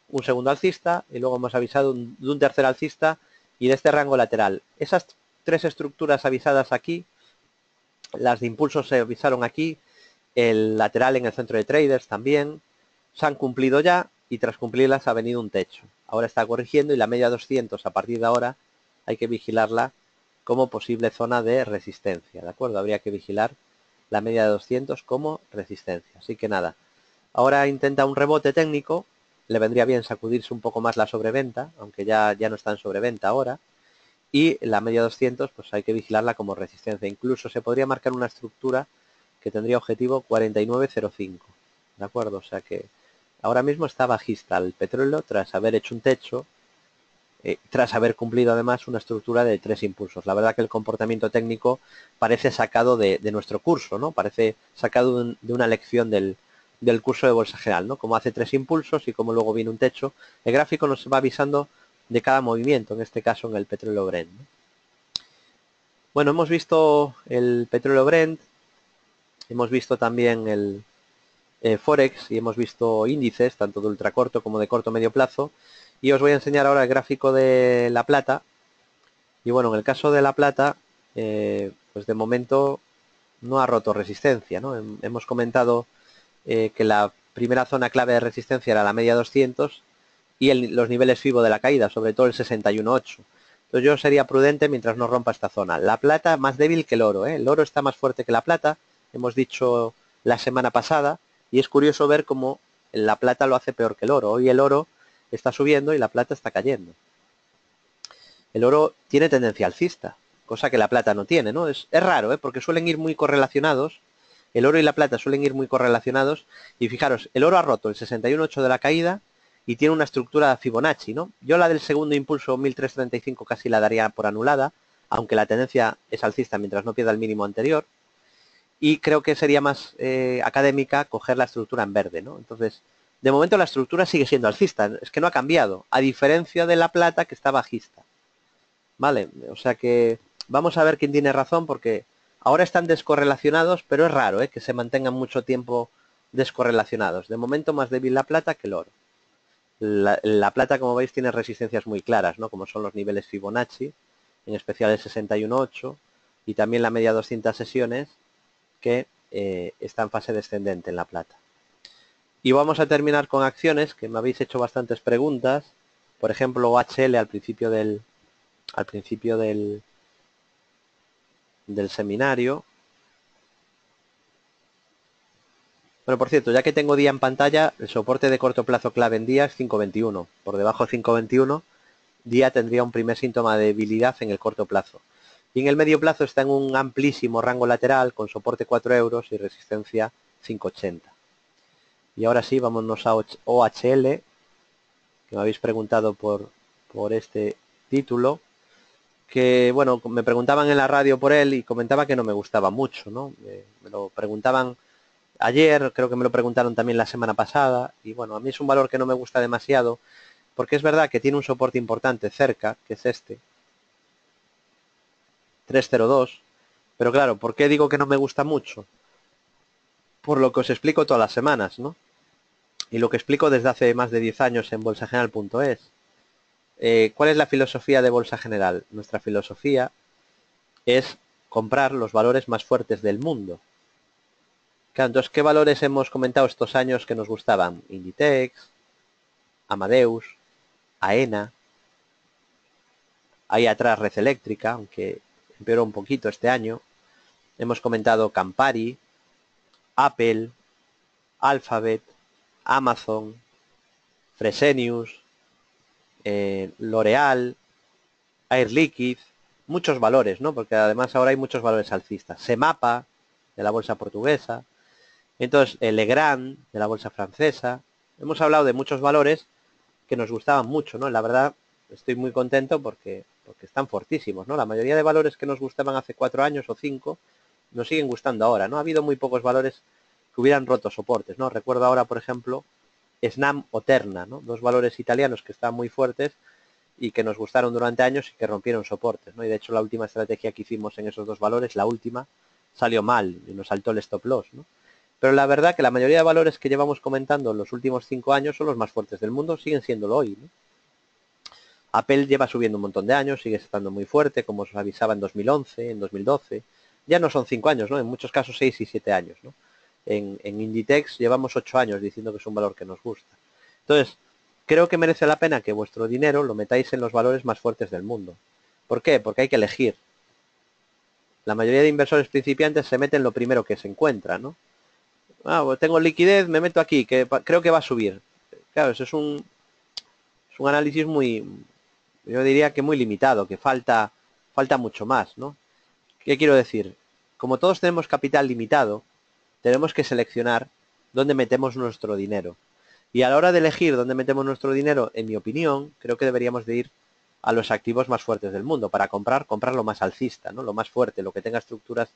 un segundo alcista y luego hemos avisado de un tercer alcista y de este rango lateral. Esas 3 estructuras avisadas aquí, las de impulsos se avisaron aquí, el lateral en el centro de traders también, se han cumplido ya y tras cumplirlas ha venido un techo. Ahora está corrigiendo y la media 200 a partir de ahora hay que vigilarla como posible zona de resistencia, ¿de acuerdo? Habría que vigilar la media de 200 como resistencia. Así que nada, ahora intenta un rebote técnico, le vendría bien sacudirse un poco más la sobreventa, aunque ya no está en sobreventa ahora, y la media 200 pues hay que vigilarla como resistencia. Incluso se podría marcar una estructura que tendría objetivo 49.05, ¿de acuerdo? O sea que ahora mismo está bajista el petróleo tras haber hecho un techo, tras haber cumplido además una estructura de 3 impulsos. La verdad que el comportamiento técnico parece sacado de nuestro curso, ¿no? Parece sacado de una lección del curso de Bolsa General, ¿no? Como hace 3 impulsos y como luego viene un techo. El gráfico nos va avisando de cada movimiento, en este caso en el petróleo Brent, ¿no? Bueno, hemos visto el petróleo Brent, hemos visto también el Forex y hemos visto índices, tanto de ultracorto como de corto medio plazo. Y os voy a enseñar ahora el gráfico de la plata. Y bueno, en el caso de la plata, pues de momento no ha roto resistencia, ¿no? Hemos comentado que la primera zona clave de resistencia era la media 200 y los niveles FIBO de la caída, sobre todo el 61.8. Entonces yo sería prudente mientras no rompa esta zona. La plata más débil que el oro, ¿eh? El oro está más fuerte que la plata, hemos dicho la semana pasada, y es curioso ver cómo la plata lo hace peor que el oro. Hoy el oro está subiendo y la plata está cayendo. El oro tiene tendencia alcista, cosa que la plata no tiene, ¿no? Es raro, ¿eh? Porque suelen ir muy correlacionados. El oro y la plata suelen ir muy correlacionados. Y fijaros, el oro ha roto el 61.8 de la caída y tiene una estructura Fibonacci, ¿no? Yo la del segundo impulso 1335 casi la daría por anulada, aunque la tendencia es alcista mientras no pierda el mínimo anterior. Y creo que sería más académica coger la estructura en verde, ¿no? Entonces, de momento la estructura sigue siendo alcista, es que no ha cambiado, a diferencia de la plata que está bajista. ¿Vale? O sea que vamos a ver quién tiene razón porque ahora están descorrelacionados, pero es raro que se mantengan mucho tiempo descorrelacionados. De momento más débil la plata que el oro. La plata, como veis, tiene resistencias muy claras, ¿no? Como son los niveles Fibonacci, en especial el 61.8 y también la media 200 sesiones que está en fase descendente en la plata. Y vamos a terminar con acciones que me habéis hecho bastantes preguntas. Por ejemplo, OHL al principio del seminario. Bueno, por cierto, ya que tengo día en pantalla, el soporte de corto plazo clave en día es 5.21. Por debajo de 5.21, día tendría un primer síntoma de debilidad en el corto plazo. Y en el medio plazo está en un amplísimo rango lateral con soporte 4 euros y resistencia 5.80. Y ahora sí, vámonos a OHL, que me habéis preguntado por este título. Que, bueno, me preguntaban en la radio por él y comentaba que no me gustaba mucho, ¿no? Me lo preguntaban ayer, creo que me lo preguntaron también la semana pasada, y bueno, a mí es un valor que no me gusta demasiado, porque es verdad que tiene un soporte importante cerca, que es este, 302, pero claro, ¿por qué digo que no me gusta mucho? Por lo que os explico todas las semanas, ¿no? Y lo que explico desde hace más de 10 años en bolsageneral.es. ¿Cuál es la filosofía de Bolsa General? Nuestra filosofía es comprar los valores más fuertes del mundo. Claro, entonces, ¿qué valores hemos comentado estos años que nos gustaban? Inditex, Amadeus, AENA, ahí atrás Red Eléctrica, aunque empeoró un poquito este año. Hemos comentado Campari, Apple, Alphabet, Amazon, Fresenius, L'Oreal, Air Liquide, muchos valores, ¿no? Porque además ahora hay muchos valores alcistas. Semapa, de la bolsa portuguesa. Entonces, Legrand, de la bolsa francesa. Hemos hablado de muchos valores que nos gustaban mucho, ¿no? La verdad, estoy muy contento porque están fortísimos, ¿no? La mayoría de valores que nos gustaban hace 4 años o 5 nos siguen gustando ahora, ¿no? Ha habido muy pocos valores que hubieran roto soportes, ¿no? Recuerdo ahora, por ejemplo, Snam o Terna, ¿no? Dos valores italianos que están muy fuertes y que nos gustaron durante años y que rompieron soportes, ¿no? Y de hecho la última estrategia que hicimos en esos dos valores, la última, salió mal y nos saltó el stop loss, ¿no? Pero la verdad que la mayoría de valores que llevamos comentando en los últimos 5 años son los más fuertes del mundo, siguen siéndolo hoy, ¿no? Apple lleva subiendo un montón de años, sigue estando muy fuerte, como os avisaba en 2011, en 2012. Ya no son 5 años, ¿no? En muchos casos 6 y 7 años, ¿no? En Inditex llevamos 8 años diciendo que es un valor que nos gusta. Entonces, creo que merece la pena que vuestro dinero lo metáis en los valores más fuertes del mundo. ¿Por qué? Porque hay que elegir. La mayoría de inversores principiantes se meten lo primero que se encuentra, ¿no? Pues tengo liquidez, me meto aquí, que creo que va a subir. Claro, eso es un análisis muy, yo diría que muy limitado, que falta mucho más, ¿no? ¿Qué quiero decir? Como todos tenemos capital limitado, tenemos que seleccionar dónde metemos nuestro dinero. Y a la hora de elegir dónde metemos nuestro dinero, en mi opinión, creo que deberíamos de ir a los activos más fuertes del mundo. Para comprar lo más alcista, ¿no? Lo más fuerte, lo que tenga estructuras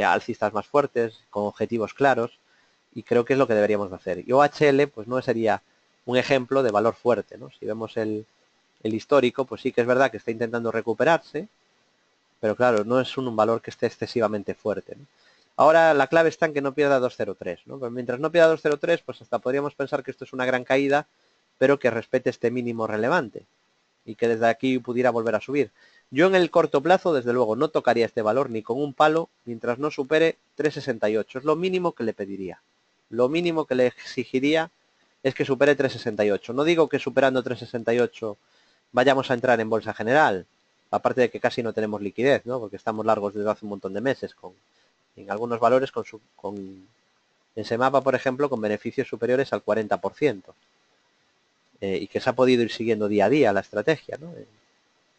alcistas más fuertes, con objetivos claros, y creo que es lo que deberíamos de hacer. Y OHL, pues no sería un ejemplo de valor fuerte, ¿no? Si vemos el histórico, pues sí que es verdad que está intentando recuperarse, pero claro, no es un valor que esté excesivamente fuerte, ¿no? Ahora la clave está en que no pierda 2.03, ¿no? Pues mientras no pierda 2.03, pues hasta podríamos pensar que esto es una gran caída, pero que respete este mínimo relevante y que desde aquí pudiera volver a subir. Yo en el corto plazo, desde luego, no tocaría este valor ni con un palo mientras no supere 3.68. Es lo mínimo que le pediría. Lo mínimo que le exigiría es que supere 3.68. No digo que superando 3.68 vayamos a entrar en bolsa general, aparte de que casi no tenemos liquidez, ¿no? Porque estamos largos desde hace un montón de meses, en algunos valores en Semapa, por ejemplo, con beneficios superiores al 40%, y que se ha podido ir siguiendo día a día la estrategia, ¿no?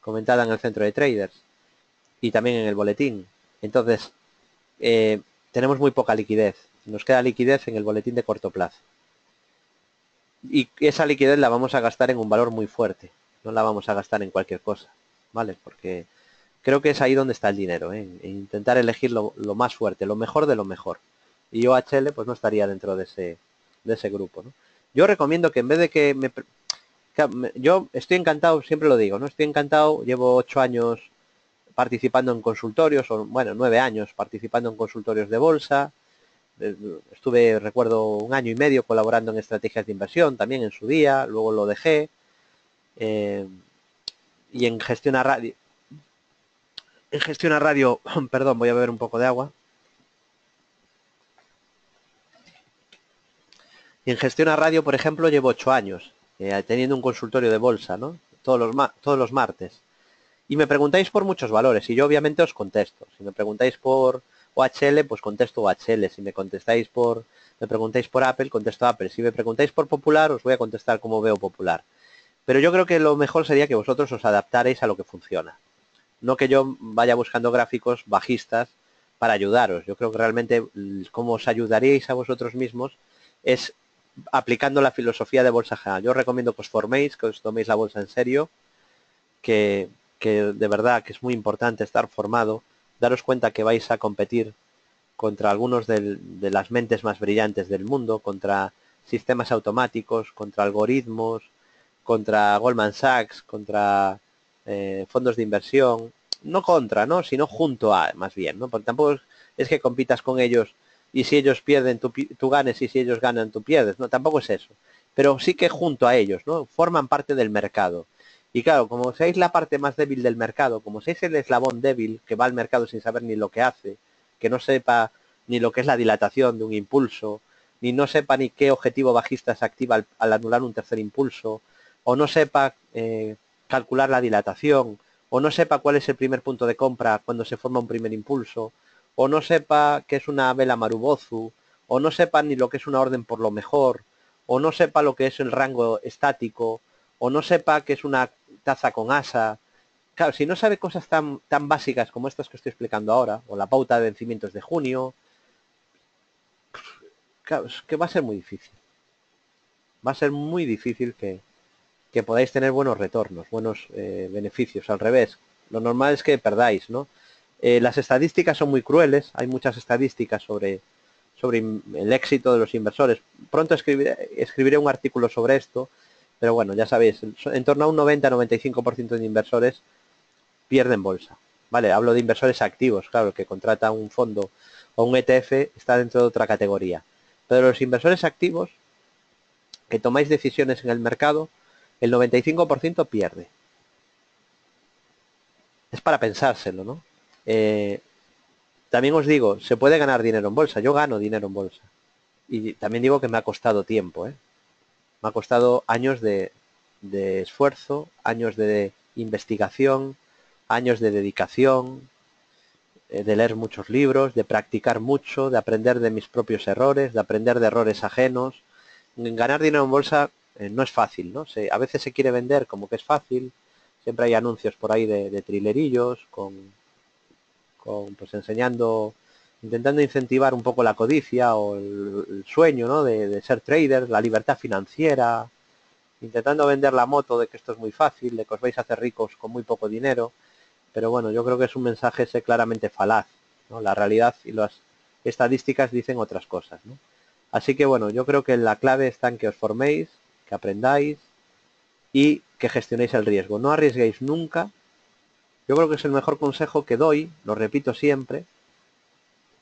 Comentada en el centro de traders y también en el boletín. Entonces, tenemos muy poca liquidez, nos queda liquidez en el boletín de corto plazo. Y esa liquidez la vamos a gastar en un valor muy fuerte, no la vamos a gastar en cualquier cosa, ¿vale? Porque creo que es ahí donde está el dinero, ¿eh? En intentar elegir lo más fuerte, lo mejor de lo mejor. Y OHL pues no estaría dentro de ese grupo, ¿no? Yo recomiendo que en vez de que yo estoy encantado, siempre lo digo, ¿no? Estoy encantado, llevo 8 años participando en consultorios, o bueno, 9 años participando en consultorios de bolsa. Estuve, recuerdo, un año y medio colaborando en estrategias de inversión también en su día, luego lo dejé. eh, y en gestión a radio, perdón, voy a beber un poco de agua. Y en gestión a radio, por ejemplo, llevo 8 años teniendo un consultorio de bolsa, ¿no? Todos los martes. Y me preguntáis por muchos valores y yo obviamente os contesto. Si me preguntáis por OHL, pues contesto OHL. Si me preguntáis por Apple, contesto Apple. Si me preguntáis por Popular, os voy a contestar como veo Popular. Pero yo creo que lo mejor sería que vosotros os adaptarais a lo que funciona. No que yo vaya buscando gráficos bajistas para ayudaros. Yo creo que realmente como os ayudaríais a vosotros mismos es aplicando la filosofía de bolsa general. Yo os recomiendo que os forméis, que os toméis la bolsa en serio, que, que de verdad que es muy importante estar formado, daros cuenta que vais a competir contra algunos de las mentes más brillantes del mundo, contra sistemas automáticos, contra algoritmos, contra Goldman Sachs, contra fondos de inversión, no contra, ¿no? Sino junto a, más bien, ¿no? Porque tampoco es que compitas con ellos y si ellos pierden tú ganes y si ellos ganan tú pierdes, no, tampoco es eso. Pero sí que junto a ellos, ¿no? Forman parte del mercado. Y claro, como seáis la parte más débil del mercado, como seáis el eslabón débil que va al mercado sin saber ni lo que hace, que no sepa ni lo que es la dilatación de un impulso, ni no sepa ni qué objetivo bajista se activa al anular un tercer impulso, o no sepa calcular la dilatación, o no sepa cuál es el primer punto de compra cuando se forma un primer impulso, o no sepa qué es una vela Marubozu, o no sepa ni lo que es una orden por lo mejor, o no sepa lo que es el rango estático, o no sepa que es una taza con asa. Claro, si no sabe cosas tan básicas como estas que estoy explicando ahora, o la pauta de vencimientos de junio, claro, es que va a ser muy difícil. Va a ser muy difícil que podáis tener buenos retornos, buenos beneficios. Al revés, lo normal es que perdáis, ¿no? Las estadísticas son muy crueles, hay muchas estadísticas sobre el éxito de los inversores. Pronto escribiré un artículo sobre esto, pero bueno, ya sabéis, en torno a un 90-95% de inversores pierden bolsa. Vale, hablo de inversores activos, claro, el que contrata un fondo o un ETF está dentro de otra categoría. Pero los inversores activos, que tomáis decisiones en el mercado, el 95% pierde. Es para pensárselo, ¿no? También os digo, se puede ganar dinero en bolsa. Yo gano dinero en bolsa. Y también digo que me ha costado tiempo, ¿eh? Me ha costado años de esfuerzo, años de investigación, años de dedicación, de leer muchos libros, de practicar mucho, de aprender de mis propios errores, de aprender de errores ajenos. Ganar dinero en bolsa no es fácil, ¿no? A veces se quiere vender como que es fácil. Siempre hay anuncios por ahí de trilerillos pues enseñando, intentando incentivar un poco la codicia o el sueño, ¿no? de ser trader, la libertad financiera, intentando vender la moto de que esto es muy fácil, de que os vais a hacer ricos con muy poco dinero. Pero bueno, yo creo que es un mensaje ese claramente falaz, ¿no? La realidad y las estadísticas dicen otras cosas, ¿no? Así que bueno, yo creo que la clave está en que os forméis, que aprendáis y que gestionéis el riesgo. No arriesguéis nunca. Yo creo que es el mejor consejo que doy, lo repito siempre,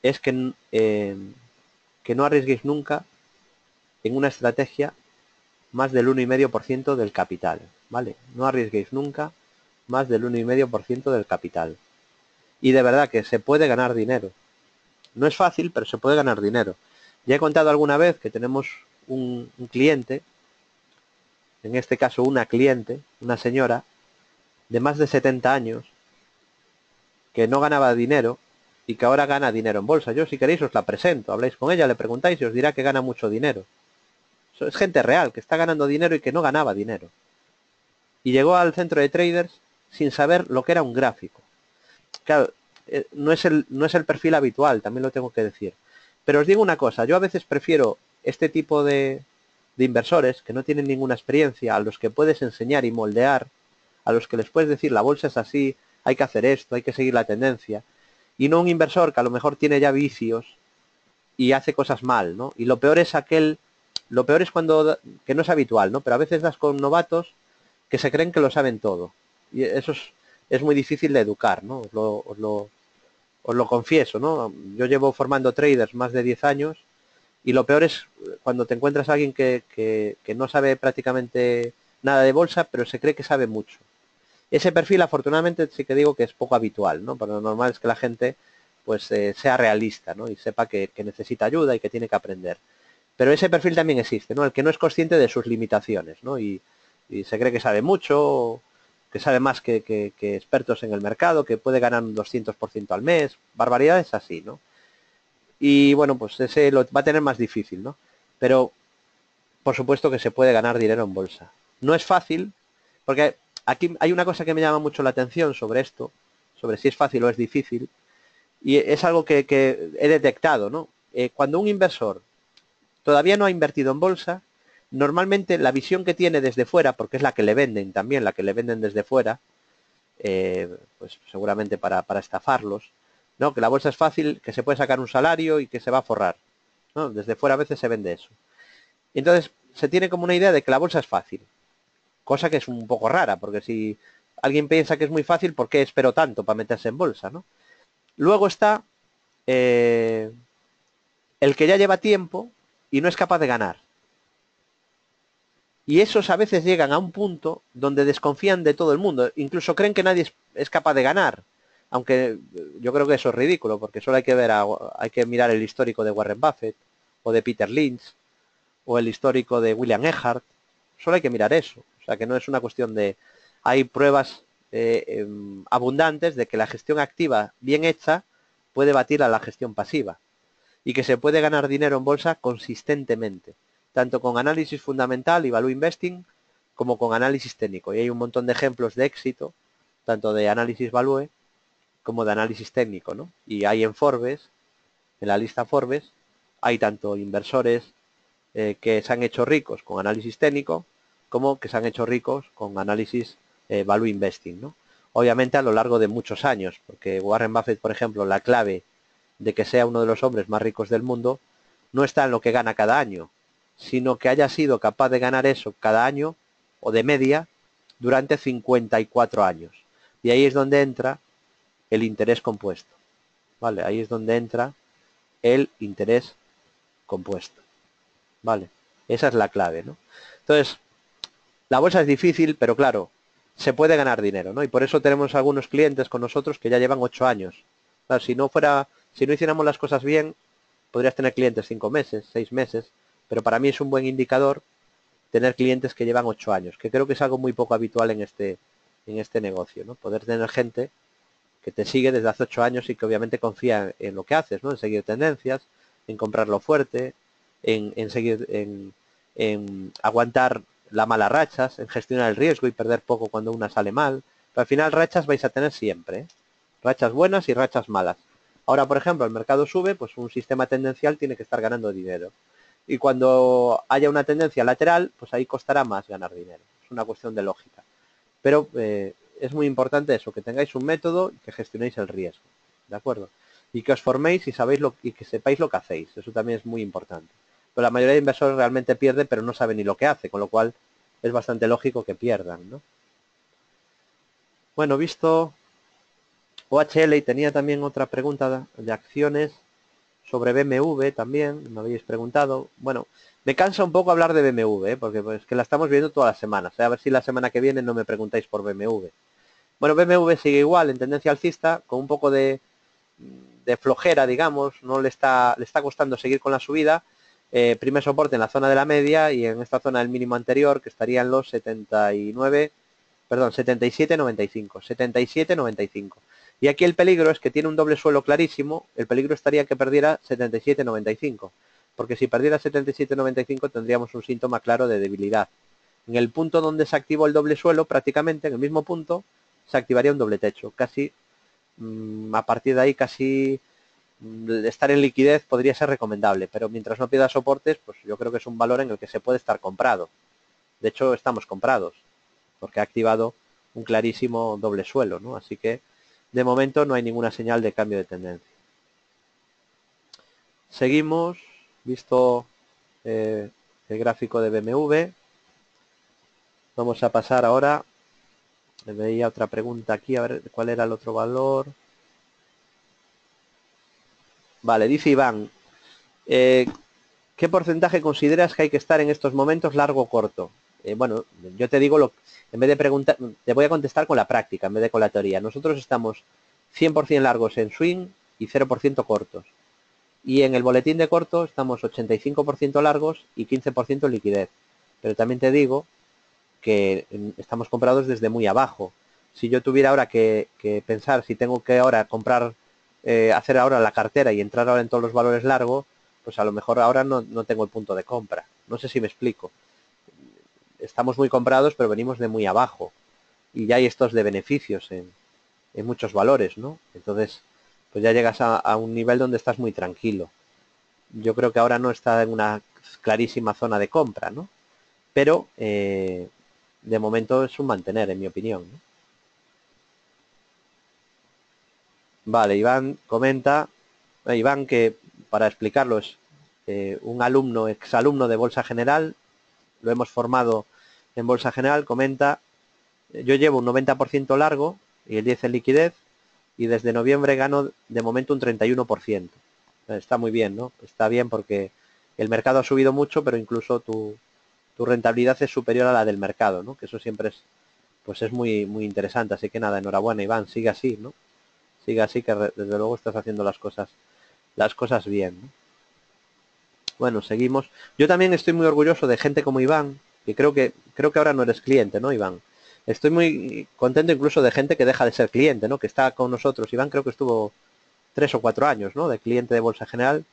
es que no arriesguéis nunca en una estrategia más del 1,5% del capital, ¿vale? No arriesguéis nunca más del 1,5% del capital. Y de verdad que se puede ganar dinero. No es fácil, pero se puede ganar dinero. Ya he contado alguna vez que tenemos un cliente, en este caso una cliente, una señora, de más de 70 años, que no ganaba dinero y que ahora gana dinero en bolsa. Yo, si queréis, os la presento. Habláis con ella, le preguntáis y os dirá que gana mucho dinero. Eso es gente real, que está ganando dinero y que no ganaba dinero. Y llegó al centro de traders sin saber lo que era un gráfico. Claro, no es el perfil habitual, también lo tengo que decir. Pero os digo una cosa, yo a veces prefiero este tipo de inversores que no tienen ninguna experiencia, a los que puedes enseñar y moldear, a los que les puedes decir la bolsa es así, hay que hacer esto, hay que seguir la tendencia, y no un inversor que a lo mejor tiene ya vicios y hace cosas mal, ¿no? Y lo peor es cuando, que no es habitual, ¿no? Pero a veces das con novatos que se creen que lo saben todo. Y eso es muy difícil de educar, ¿no? Os lo confieso, ¿no? Yo llevo formando traders más de 10 años y lo peor es cuando te encuentras a alguien que no sabe prácticamente nada de bolsa, pero se cree que sabe mucho. Ese perfil, afortunadamente, sí que digo que es poco habitual, ¿no? Pero lo normal es que la gente pues sea realista, ¿no? Y sepa que necesita ayuda y que tiene que aprender. Pero ese perfil también existe, ¿no? El que no es consciente de sus limitaciones, ¿no? Y se cree que sabe mucho, que sabe más que expertos en el mercado, que puede ganar un 200% al mes, barbaridades así, ¿no? Y bueno, pues ese lo va a tener más difícil, ¿no? Pero por supuesto que se puede ganar dinero en bolsa. No es fácil, porque aquí hay una cosa que me llama mucho la atención sobre esto, sobre si es fácil o es difícil, y es algo que he detectado, ¿no? Cuando un inversor todavía no ha invertido en bolsa, normalmente la visión que tiene desde fuera, porque es la que le venden también, la que le venden desde fuera, pues seguramente para estafarlos, ¿no? Que la bolsa es fácil, que se puede sacar un salario y que se va a forrar, ¿no? Desde fuera a veces se vende eso. Y entonces se tiene como una idea de que la bolsa es fácil, cosa que es un poco rara, porque si alguien piensa que es muy fácil, ¿por qué espero tanto para meterse en bolsa, ¿no? Luego está eh, el que ya lleva tiempo y no es capaz de ganar. Y esos a veces llegan a un punto donde desconfían de todo el mundo. Incluso creen que nadie es capaz de ganar. Aunque yo creo que eso es ridículo, porque solo hay que mirar el histórico de Warren Buffett, o de Peter Lynch, o el histórico de William Eckhardt. Solo hay que mirar eso. O sea, que no es una cuestión de... Hay pruebas abundantes de que la gestión activa bien hecha puede batir a la gestión pasiva. Y que se puede ganar dinero en bolsa consistentemente, tanto con análisis fundamental y value investing, como con análisis técnico. Y hay un montón de ejemplos de éxito, tanto de análisis value como de análisis técnico, ¿no? Y hay en Forbes, en la lista Forbes, hay tanto inversores que se han hecho ricos con análisis técnico, como que se han hecho ricos con análisis value investing, ¿no? Obviamente a lo largo de muchos años, porque Warren Buffett, por ejemplo, la clave de que sea uno de los hombres más ricos del mundo no está en lo que gana cada año, sino que haya sido capaz de ganar eso cada año o de media durante 54 años. Y ahí es donde entra el interés compuesto. ¿Vale? Ahí es donde entra el interés compuesto. ¿Vale? Esa es la clave, ¿no? Entonces, la bolsa es difícil, pero claro, se puede ganar dinero, ¿no? Y por eso tenemos algunos clientes con nosotros que ya llevan 8 años. Claro, si no hiciéramos las cosas bien, podrías tener clientes 5 meses, 6 meses, pero para mí es un buen indicador tener clientes que llevan 8 años, que creo que es algo muy poco habitual en este negocio, ¿no? Poder tener gente que te sigue desde hace 8 años y que obviamente confía en lo que haces, ¿no? En seguir tendencias, en comprarlo fuerte, en seguir, en aguantar la mala rachas, en gestionar el riesgo y perder poco cuando una sale mal. Pero al final rachas vais a tener siempre, ¿eh? Rachas buenas y rachas malas. Ahora, por ejemplo, el mercado sube, pues un sistema tendencial tiene que estar ganando dinero. Y cuando haya una tendencia lateral, pues ahí costará más ganar dinero. Es una cuestión de lógica. Pero es muy importante eso, que tengáis un método y que gestionéis el riesgo. ¿De acuerdo? Y que os forméis y y que sepáis lo que hacéis. Eso también es muy importante. Pero la mayoría de inversores realmente pierde, pero no sabe ni lo que hace, con lo cual es bastante lógico que pierdan, ¿no? Bueno, visto OHL, y tenía también otra pregunta de acciones sobre BMW también, me habéis preguntado. Bueno, me cansa un poco hablar de BMW, porque pues, que la estamos viendo todas las semanas. A ver si la semana que viene no me preguntáis por BMW. Bueno, BMW sigue igual en tendencia alcista, con un poco de flojera, digamos, no le está costando seguir con la subida. Primer soporte en la zona de la media y en esta zona del mínimo anterior, que estaría en los 79, perdón, 77,95. 77,95. Y aquí el peligro es que tiene un doble suelo clarísimo, el peligro estaría que perdiera 77,95. Porque si perdiera 77,95 tendríamos un síntoma claro de debilidad. En el punto donde se activó el doble suelo, prácticamente en el mismo punto, se activaría un doble techo. Casi, a partir de ahí, casi estar en liquidez podría ser recomendable, pero mientras no pierda soportes, pues yo creo que es un valor en el que se puede estar comprado. De hecho, estamos comprados, porque ha activado un clarísimo doble suelo, ¿no? Así que, de momento, no hay ninguna señal de cambio de tendencia. Seguimos, visto el gráfico de BMW. Vamos a pasar ahora. Me veía otra pregunta aquí, a ver cuál era el otro valor. Vale, dice Iván, ¿qué porcentaje consideras que hay que estar en estos momentos largo o corto? Bueno, yo te digo, en vez de preguntar, te voy a contestar con la práctica, en vez de con la teoría. Nosotros estamos 100% largos en swing y 0% cortos. Y en el boletín de corto estamos 85% largos y 15% en liquidez. Pero también te digo que estamos comprados desde muy abajo. Si yo tuviera ahora que pensar si tengo que ahora comprar, hacer ahora la cartera y entrar ahora en todos los valores largos, pues a lo mejor ahora no tengo el punto de compra. No sé si me explico. Estamos muy comprados, pero venimos de muy abajo. Y ya hay estos de beneficios en muchos valores, ¿no? Entonces, pues ya llegas a un nivel donde estás muy tranquilo. Yo creo que ahora no está en una clarísima zona de compra, ¿no? Pero de momento es un mantener, en mi opinión, ¿no? Vale, Iván comenta, Iván, que para explicarlo es un alumno, exalumno de Bolsa General, lo hemos formado en Bolsa General, comenta, yo llevo un 90% largo y el 10 en liquidez y desde noviembre gano de momento un 31%. Está muy bien, ¿no? Está bien porque el mercado ha subido mucho, pero incluso tu rentabilidad es superior a la del mercado, ¿no? Que eso siempre es, pues es muy interesante. Así que nada, enhorabuena, Iván, sigue así, ¿no? Sigue así que desde luego estás haciendo las cosas bien, ¿no? Bueno, seguimos. Yo también estoy muy orgulloso de gente como Iván, que creo que ahora no eres cliente, ¿no, Iván? Estoy muy contento incluso de gente que deja de ser cliente, ¿no? Que está con nosotros. Iván creo que estuvo 3 o 4 años, ¿no? De cliente de Bolsa General.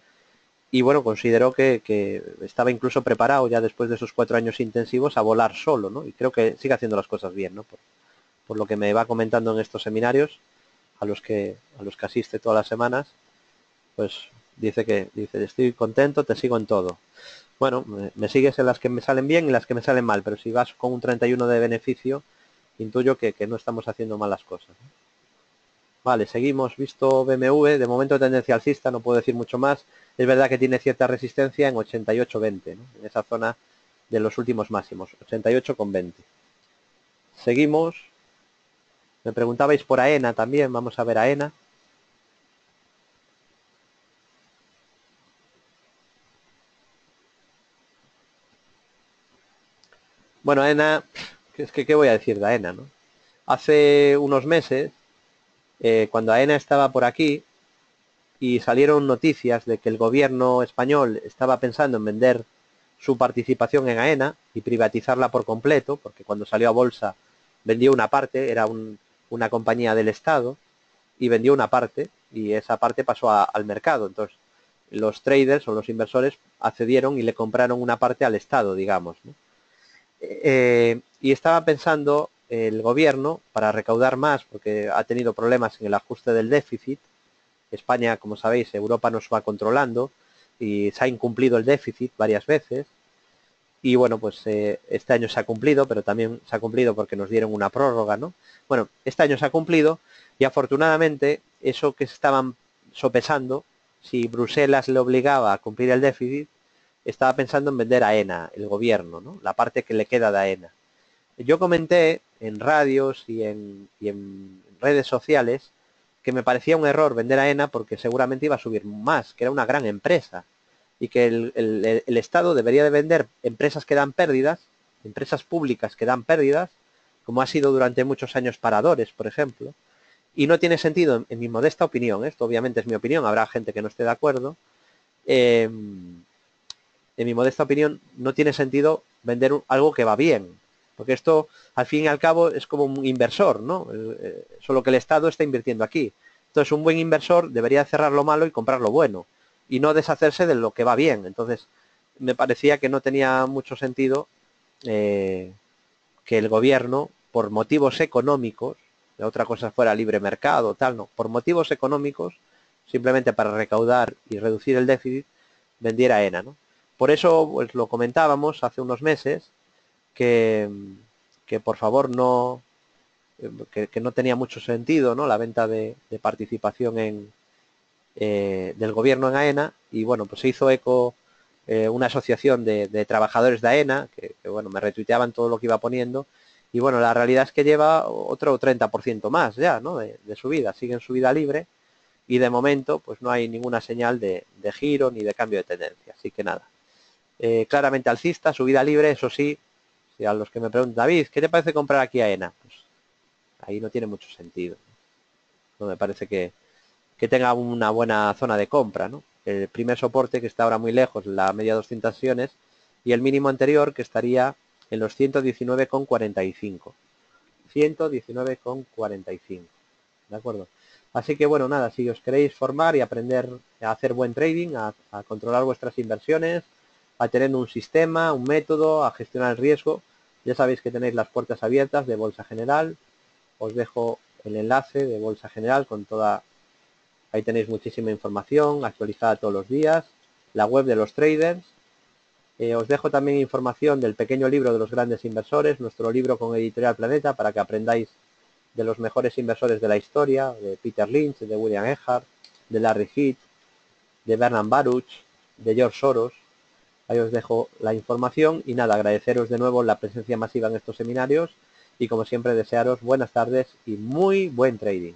Y bueno, consideró que estaba incluso preparado ya después de esos 4 años intensivos a volar solo, ¿no? Y creo que sigue haciendo las cosas bien, ¿no? Por lo que me va comentando en estos seminarios, a los que asiste todas las semanas, pues dice, estoy contento, te sigo en todo. Bueno, me sigues en las que me salen bien y las que me salen mal, pero si vas con un 31 de beneficio, intuyo que no estamos haciendo malas cosas, ¿no? Vale, seguimos. Visto BMW, de momento tendencia alcista, no puedo decir mucho más. Es verdad que tiene cierta resistencia en 88,20, ¿no? En esa zona de los últimos máximos, 88,20. Seguimos. Me preguntabais por AENA también, vamos a ver AENA. Bueno, AENA, ¿qué voy a decir de AENA, no? Hace unos meses, cuando AENA estaba por aquí y salieron noticias de que el gobierno español estaba pensando en vender su participación en AENA y privatizarla por completo, porque cuando salió a bolsa vendió una parte, era una compañía del Estado, y vendió una parte, y esa parte pasó al mercado. Entonces, los traders o los inversores accedieron y le compraron una parte al Estado, digamos, ¿no? Y estaba pensando el gobierno, para recaudar más, porque ha tenido problemas en el ajuste del déficit. España, como sabéis, Europa nos va controlando y se ha incumplido el déficit varias veces. Y bueno, pues este año se ha cumplido, pero también se ha cumplido porque nos dieron una prórroga, ¿no? Bueno, este año se ha cumplido y afortunadamente eso que estaban sopesando, si Bruselas le obligaba a cumplir el déficit, estaba pensando en vender a AENA, el gobierno, ¿no? La parte que le queda de AENA. Yo comenté en radios y en redes sociales que me parecía un error vender a AENA porque seguramente iba a subir más, que era una gran empresa y que el Estado debería de vender empresas que dan pérdidas, empresas públicas que dan pérdidas, como ha sido durante muchos años Paradores, por ejemplo, y no tiene sentido, en mi modesta opinión, esto obviamente es mi opinión, habrá gente que no esté de acuerdo, en mi modesta opinión, no tiene sentido vender algo que va bien. Porque esto, al fin y al cabo, es como un inversor, ¿no? Solo que el Estado está invirtiendo aquí. Entonces, un buen inversor debería cerrar lo malo y comprar lo bueno. Y no deshacerse de lo que va bien. Entonces, me parecía que no tenía mucho sentido eh, que el gobierno, por motivos económicos, de otra cosa fuera libre mercado, tal, no, por motivos económicos, simplemente para recaudar y reducir el déficit, vendiera ENA, ¿no? Por eso, pues lo comentábamos hace unos meses, que, que por favor no, que no tenía mucho sentido, ¿no? La venta de participación del gobierno en AENA, y bueno, pues se hizo eco una asociación de trabajadores de AENA, que bueno, me retuiteaban todo lo que iba poniendo, y bueno, la realidad es que lleva otro 30% más ya, ¿no? De subida, sigue en subida libre, y de momento pues no hay ninguna señal de giro ni de cambio de tendencia, así que nada. Claramente alcista, subida libre, eso sí, si a los que me preguntan, David, ¿qué te parece comprar aquí a ENA? Pues ahí no tiene mucho sentido. No me parece que tenga una buena zona de compra, ¿no? El primer soporte, que está ahora muy lejos, la media 200 sesiones, y el mínimo anterior, que estaría en los 119,45. 119,45. ¿De acuerdo? Así que bueno, nada, si os queréis formar y aprender a hacer buen trading, a controlar vuestras inversiones, a tener un sistema, un método, a gestionar el riesgo, ya sabéis que tenéis las puertas abiertas de Bolsa General. Os dejo el enlace de Bolsa General con toda. Ahí tenéis muchísima información actualizada todos los días, la web de los traders. Os dejo también información del pequeño libro de los grandes inversores, nuestro libro con Editorial Planeta, para que aprendáis de los mejores inversores de la historia, de Peter Lynch, de William Ehart, de Larry Heath, de Bernard Baruch, de George Soros. Ahí os dejo la información y nada, agradeceros de nuevo la presencia masiva en estos seminarios y como siempre desearos buenas tardes y muy buen trading.